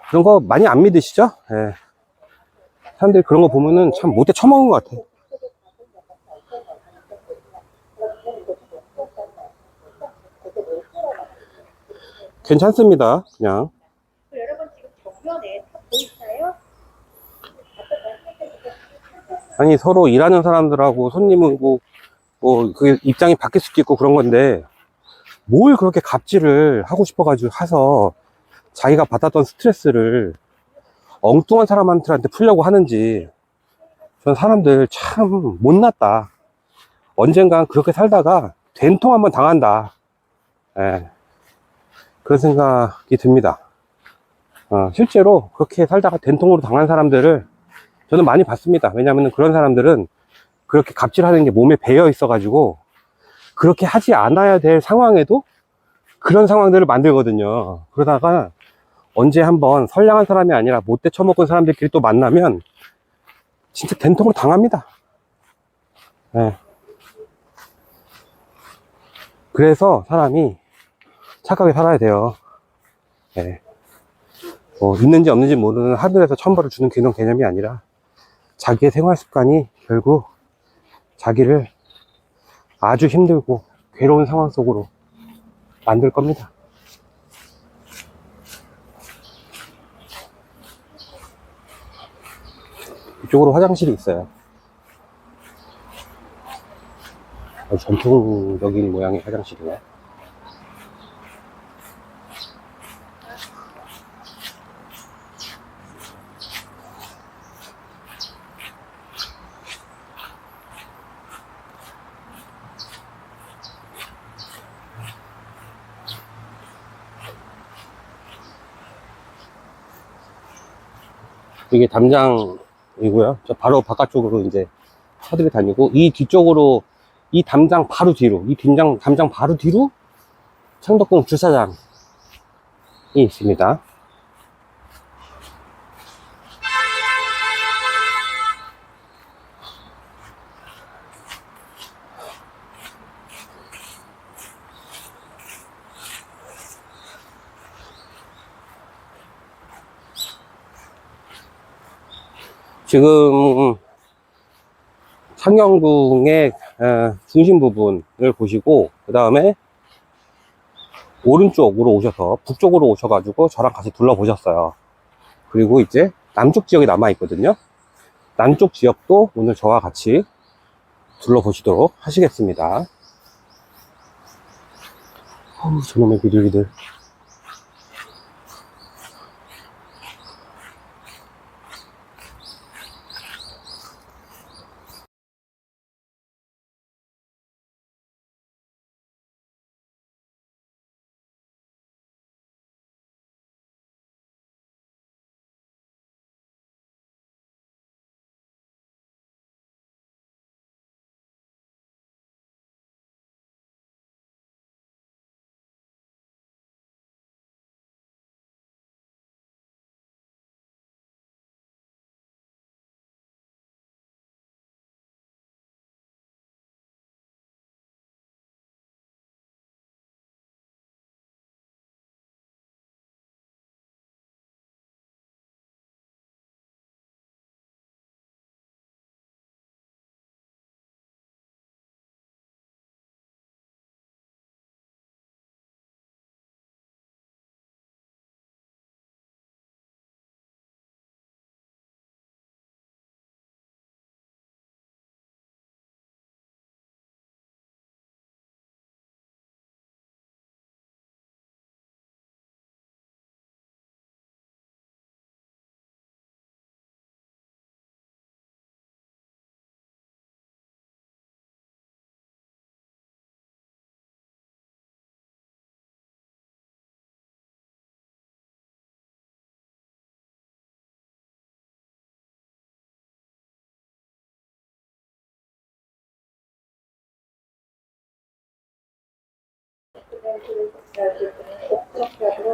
그런 거 많이 안 믿으시죠? 예. 사람들이 그런 거 보면은 참 못돼 처먹은 것 같아. 괜찮습니다. 그냥.
여러분 지금 정면에 탑 보이시나요?
아니 서로 일하는 사람들하고 손님은 뭐 그 입장이 바뀔 수도 있고 그런 건데 뭘 그렇게 갑질을 하고 싶어가지고 해서 자기가 받았던 스트레스를 엉뚱한 사람한테 풀려고 하는지 전 사람들 참 못났다. 언젠간 그렇게 살다가 된통 한번 당한다. 예. 그런 생각이 듭니다. 실제로 그렇게 살다가 된통으로 당한 사람들을 저는 많이 봤습니다. 왜냐하면 그런 사람들은 그렇게 갑질하는 게 몸에 배어 있어가지고 그렇게 하지 않아야 될 상황에도 그런 상황들을 만들거든요. 그러다가 언제 한번 선량한 사람이 아니라 못돼 처먹은 사람들끼리 또 만나면 진짜 된통으로 당합니다. 예. 그래서 사람이 착하게 살아야 돼요. 예. 뭐 있는지 없는지 모르는 하늘에서 천벌을 주는 그런 개념이 아니라 자기의 생활 습관이 결국 자기를 아주 힘들고 괴로운 상황 속으로 만들 겁니다. 이쪽으로 화장실이 있어요. 전통적인 모양의 화장실이네. 이게 담장이고요. 저 바로 바깥쪽으로 이제 차들이 다니고, 이 뒤쪽으로, 이 담장 바로 뒤로, 이 담장 바로 뒤로 창덕궁 주차장이 있습니다. 지금 창경궁의 중심 부분을 보시고, 그 다음에 오른쪽으로 오셔서 북쪽으로 오셔가지고 저랑 같이 둘러보셨어요. 그리고 이제 남쪽 지역이 남아있거든요. 남쪽 지역도 오늘 저와 같이 둘러보시도록 하시겠습니다. 어우, 저놈의 비둘기들.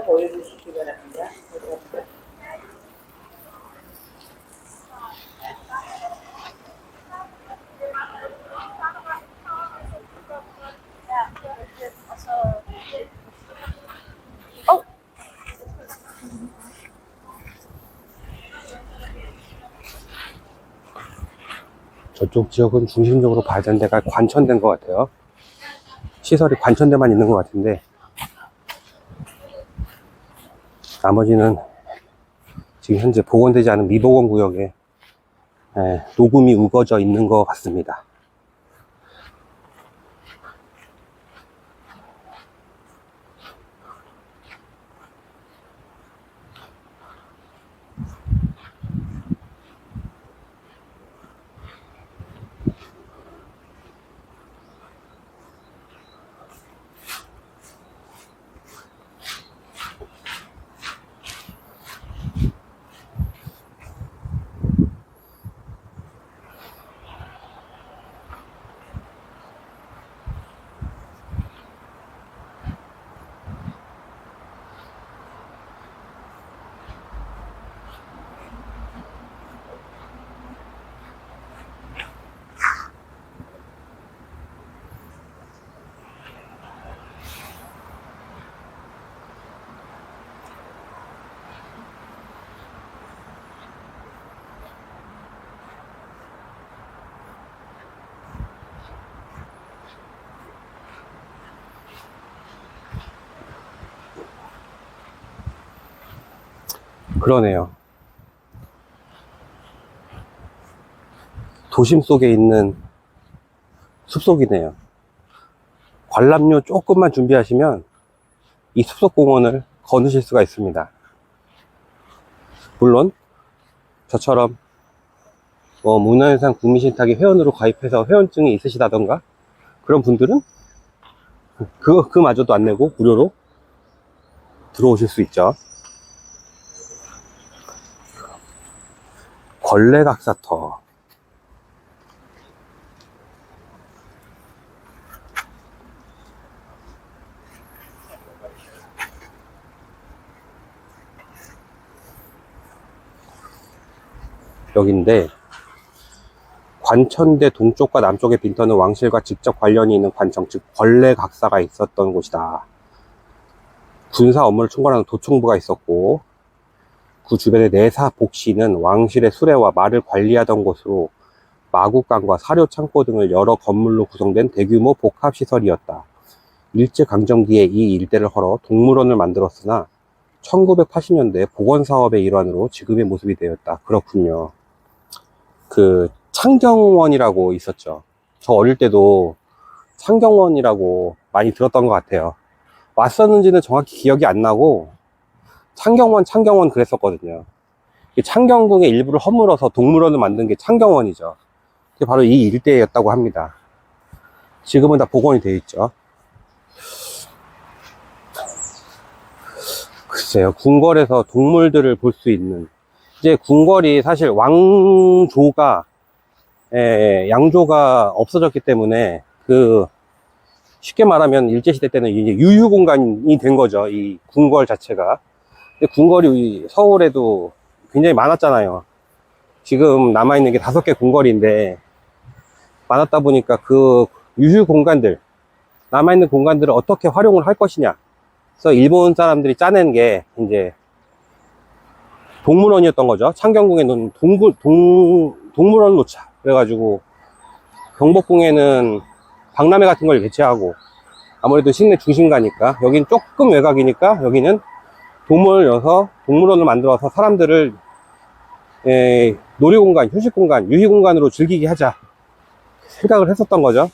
보여주시기 바랍니다.
저쪽 지역은 중심적으로 봐야 되는 데가 관천된 것 같아요. 시설이 관천대만 있는 것 같은데, 나머지는 지금 현재 복원되지 않은 미복원 구역에 녹음이 우거져 있는 것 같습니다. 그러네요. 도심 속에 있는 숲속이네요. 관람료 조금만 준비하시면 이 숲속공원을 거두실 수가 있습니다. 물론 저처럼 문화유산 국민신탁에 회원으로 가입해서 회원증이 있으시다던가 그런 분들은 그마저도 안 내고 무료로 들어오실 수 있죠. 걸레각사터. 여기인데, 관천대 동쪽과 남쪽의 빈터는 왕실과 직접 관련이 있는 관청, 즉 걸레각사가 있었던 곳이다. 군사 업무를 총괄하는 도총부가 있었고, 그 주변의 내사 복시는 왕실의 수레와 말을 관리하던 곳으로 마국간과 사료 창고 등을 여러 건물로 구성된 대규모 복합시설이었다. 일제강점기에 이 일대를 헐어 동물원을 만들었으나 1980년대 복원사업의 일환으로 지금의 모습이 되었다. 그렇군요. 그 창경원이라고 있었죠. 저 어릴 때도 창경원이라고 많이 들었던 것 같아요. 왔었는지는 정확히 기억이 안 나고 창경원 그랬었거든요. 창경궁의 일부를 허물어서 동물원을 만든 게 창경원이죠. 그게 바로 이 일대였다고 합니다. 지금은 다 복원이 되어 있죠. 글쎄요, 궁궐에서 동물들을 볼 수 있는, 이제 궁궐이 사실 양조가 없어졌기 때문에 쉽게 말하면 일제시대 때는 이제 유휴공간이 된 거죠. 이 궁궐 자체가. 근데 궁궐이 서울에도 굉장히 많았잖아요. 지금 남아있는 게 5개 궁궐인데, 많았다 보니까 그 유휴공간들, 남아있는 공간들을 어떻게 활용을 할 것이냐. 그래서 일본 사람들이 짜낸 게 이제 동물원이었던 거죠. 창경궁에는 동물원 놓자. 그래가지고 경복궁에는 박람회 같은 걸 개최하고, 아무래도 시내 중심가니까, 여긴 조금 외곽이니까 여기는 동물을 여서 동물원을 만들어서 사람들을 놀이공간, 휴식공간, 유희공간으로 즐기게 하자 생각을 했었던 거죠.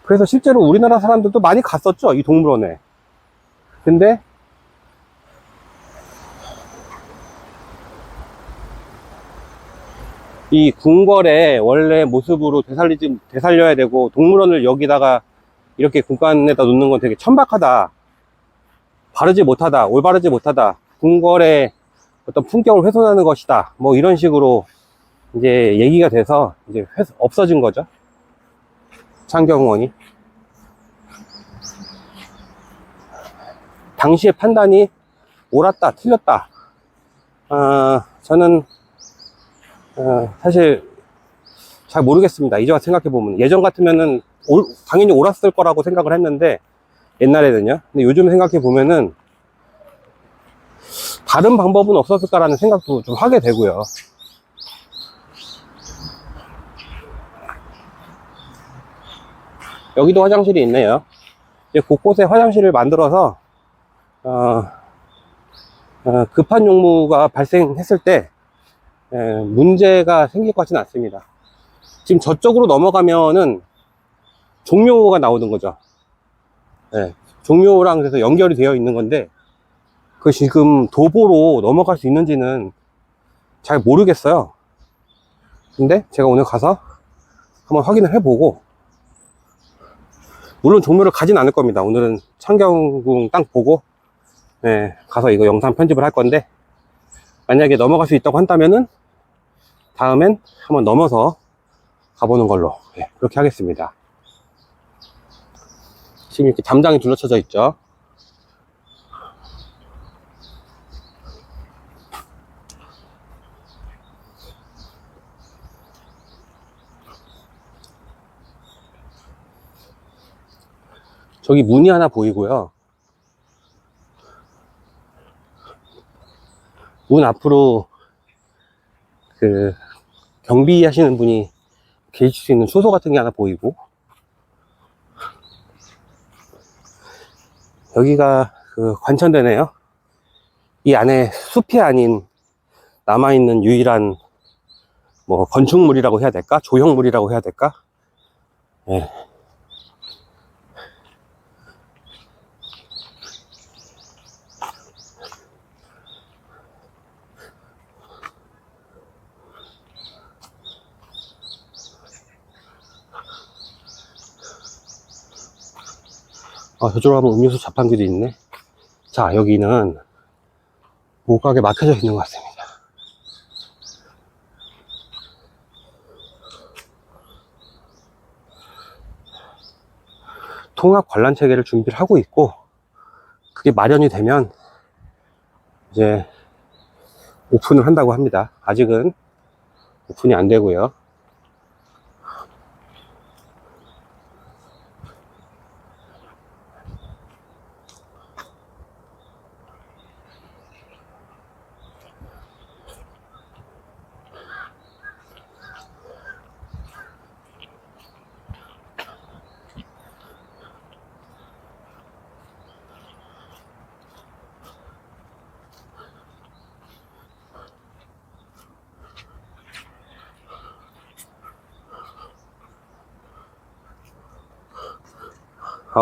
그래서 실제로 우리나라 사람들도 많이 갔었죠, 이 동물원에. 근데 이 궁궐의 원래 모습으로 되살려야 되고, 동물원을 여기다가 이렇게 공간에다 놓는 건 되게 천박하다, 올바르지 못하다, 궁궐의 어떤 품격을 훼손하는 것이다, 뭐 이런 식으로 이제 얘기가 돼서 이제 없어진 거죠, 창경원이. 당시의 판단이 옳았다, 틀렸다, 저는 사실 잘 모르겠습니다. 이제 와서 생각해보면. 예전 같으면은 당연히 옳았을 거라고 생각을 했는데, 옛날에는요. 근데 요즘 생각해보면은 다른 방법은 없었을까라는 생각도 좀 하게 되고요. 여기도 화장실이 있네요. 이제 곳곳에 화장실을 만들어서 급한 용무가 발생했을 때 문제가 생길 것 같지는 않습니다. 지금 저쪽으로 넘어가면은 종묘가 나오는 거죠. 종묘랑 그래서 연결이 되어 있는 건데, 그 지금 도보로 넘어갈 수 있는지는 잘 모르겠어요. 근데 제가 오늘 가서 한번 확인을 해보고, 물론 종묘를 가진 않을 겁니다. 오늘은 창경궁 딱 보고 가서 이거 영상 편집을 할 건데, 만약에 넘어갈 수 있다고 한다면은 다음엔 한번 넘어서 가보는 걸로 그렇게 하겠습니다. 지금 이렇게 담장이 둘러쳐져 있죠. 저기 문이 하나 보이고요. 문 앞으로 경비하시는 분이 계실 수 있는 초소 같은 게 하나 보이고, 여기가 관천대네요. 이 안에 숲이 아닌 남아있는 유일한 뭐 건축물이라고 해야 될까? 조형물이라고 해야 될까? 예. 저쪽으로 가면 음료수 자판기도 있네. 자, 여기는 목각에 막혀져 있는 것 같습니다. 통합 관람 체계를 준비를 하고 있고, 그게 마련이 되면 이제 오픈을 한다고 합니다. 아직은 오픈이 안 되고요.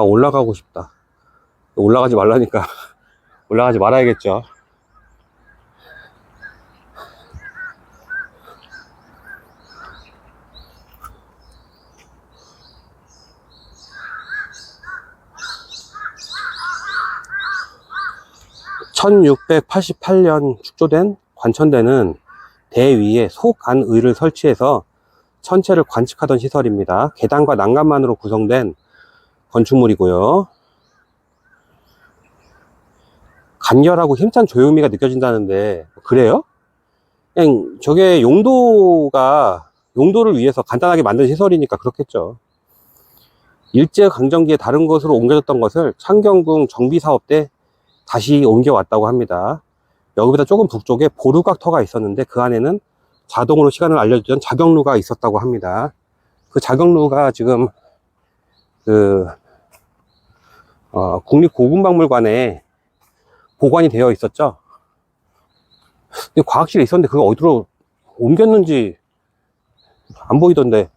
올라가고 싶다. 올라가지 말라니까 올라가지 말아야겠죠. (1688년) 축조된 관천대는 대위에 소간의를 설치해서 천체를 관측하던 시설입니다. 계단과 난간만으로 구성된 건축물이고요. 간결하고 힘찬 조형미가 느껴진다는데 그래요? 그냥 저게 용도를 위해서 간단하게 만든 시설이니까 그렇겠죠. 일제강점기에 다른 곳으로 옮겨졌던 것을 창경궁 정비사업 때 다시 옮겨왔다고 합니다. 여기보다 조금 북쪽에 보루각터가 있었는데 그 안에는 자동으로 시간을 알려주던 자경루가 있었다고 합니다. 그 자경루가 지금 국립고궁박물관에 보관이 되어 있었죠. 근데 과학실에 있었는데 그거 어디로 옮겼는지 안 보이던데.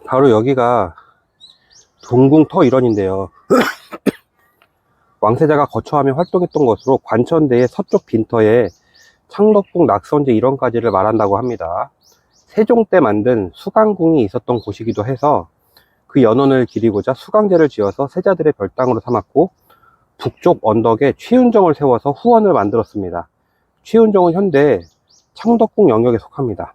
바로 여기가 동궁터 일원인데요. 왕세자가 거처하며 활동했던 것으로 관천대의 서쪽 빈터에 창덕궁 낙선제 일원까지를 말한다고 합니다. 세종 때 만든 수강궁이 있었던 곳이기도 해서 그 연원을 기리고자 수강제를 지어서 세자들의 별당으로 삼았고, 북쪽 언덕에 최윤정을 세워서 후원을 만들었습니다. 최윤정은 현대 창덕궁 영역에 속합니다.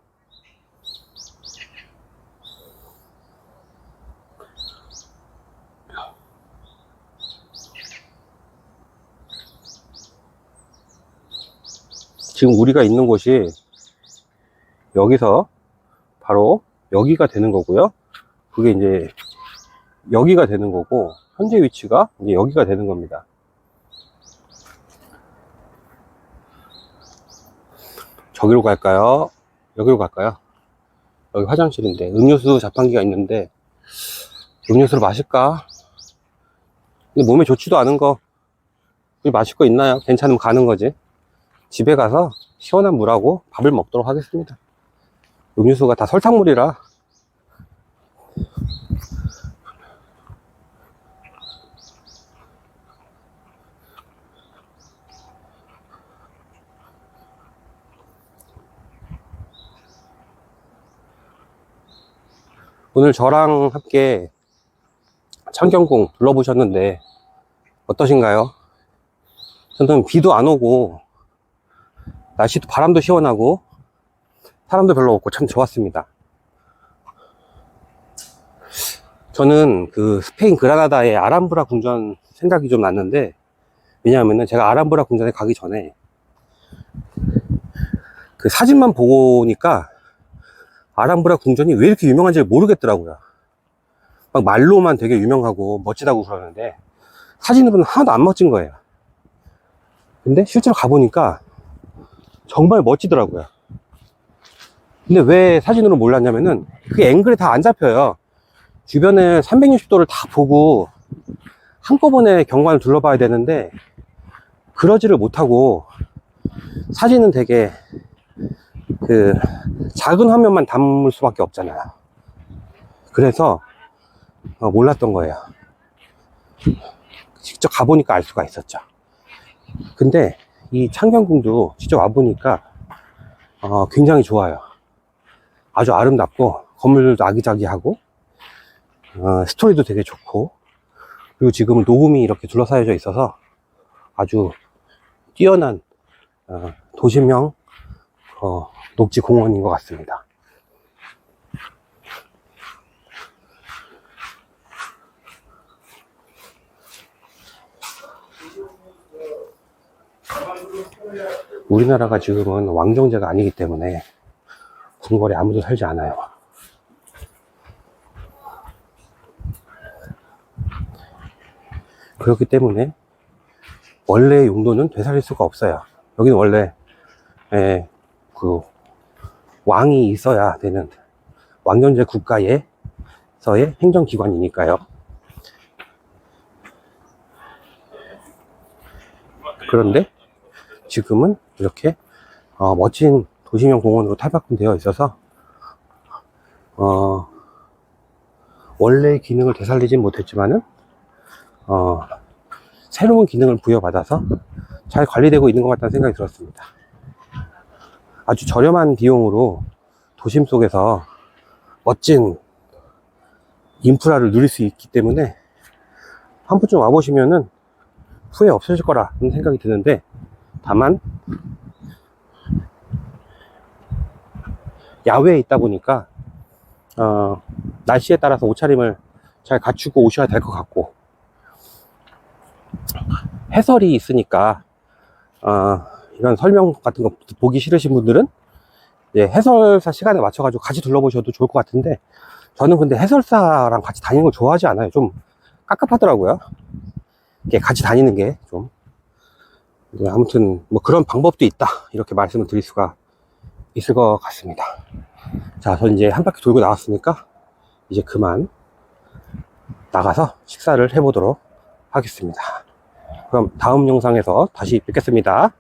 지금 우리가 있는 곳이 여기서 바로 여기가 되는 거고요. 그게 이제 여기가 되는 거고, 현재 위치가 이제 여기가 되는 겁니다. 저기로 갈까요? 여기로 갈까요? 여기 화장실인데 음료수 자판기가 있는데 음료수를 마실까? 근데 몸에 좋지도 않은 거 마실 거 있나요? 괜찮으면 가는 거지. 집에 가서 시원한 물하고 밥을 먹도록 하겠습니다. 음료수가 다 설탕물이라. 오늘 저랑 함께 창경궁 둘러보셨는데 어떠신가요? 저는 비도 안 오고 날씨도 바람도 시원하고 사람도 별로 없고 참 좋았습니다. 저는 그 스페인 그라나다의 아람브라 궁전 생각이 좀 났는데, 왜냐하면은 제가 아람브라 궁전에 가기 전에 그 사진만 보니까 아람브라 궁전이 왜 이렇게 유명한지 모르겠더라고요. 막 말로만 되게 유명하고 멋지다고 그러는데 사진으로는 하나도 안 멋진 거예요. 근데 실제로 가보니까 정말 멋지더라고요. 근데 왜 사진으로 몰랐냐면은 그 앵글이 다 안 잡혀요. 주변을 360도를 다 보고 한꺼번에 경관을 둘러봐야 되는데 그러지를 못하고 사진은 되게 그 작은 화면만 담을 수밖에 없잖아요. 그래서 몰랐던 거예요. 직접 가보니까 알 수가 있었죠. 근데 이 창경궁도 직접 와보니까 굉장히 좋아요. 아주 아름답고 건물들도 아기자기하고 스토리도 되게 좋고, 그리고 지금 녹음이 이렇게 둘러싸여져 있어서 아주 뛰어난 도심형 녹지 공원인 것 같습니다. 우리나라가 지금은 왕정제가 아니기 때문에 궁궐에 아무도 살지 않아요. 그렇기 때문에 원래의 용도는 되살릴 수가 없어요. 여기는 원래 그 왕이 있어야 되는 왕정제 국가에서의 행정기관이니까요. 그런데 지금은 이렇게 멋진 도시명 공원으로 탈바꿈되어 있어서 원래의 기능을 되살리진 못했지만은 새로운 기능을 부여받아서 잘 관리되고 있는 것 같다는 생각이 들었습니다. 아주 저렴한 비용으로 도심 속에서 멋진 인프라를 누릴 수 있기 때문에 한 번쯤 와보시면은 후회 없으실 거라는 생각이 드는데, 다만 야외에 있다 보니까 날씨에 따라서 옷차림을 잘 갖추고 오셔야 될 것 같고, 해설이 있으니까 이런 설명 같은 거 보기 싫으신 분들은 해설사 시간에 맞춰가지고 같이 둘러보셔도 좋을 것 같은데, 저는 근데 해설사랑 같이 다니는 걸 좋아하지 않아요. 좀 깝깝하더라고요. 이렇게 같이 다니는 게 좀. 아무튼 뭐 그런 방법도 있다, 이렇게 말씀을 드릴 수가 있을 것 같습니다. 자, 저 이제 한 바퀴 돌고 나왔으니까 이제 그만 나가서 식사를 해보도록 하겠습니다. 그럼 다음 영상에서 다시 뵙겠습니다.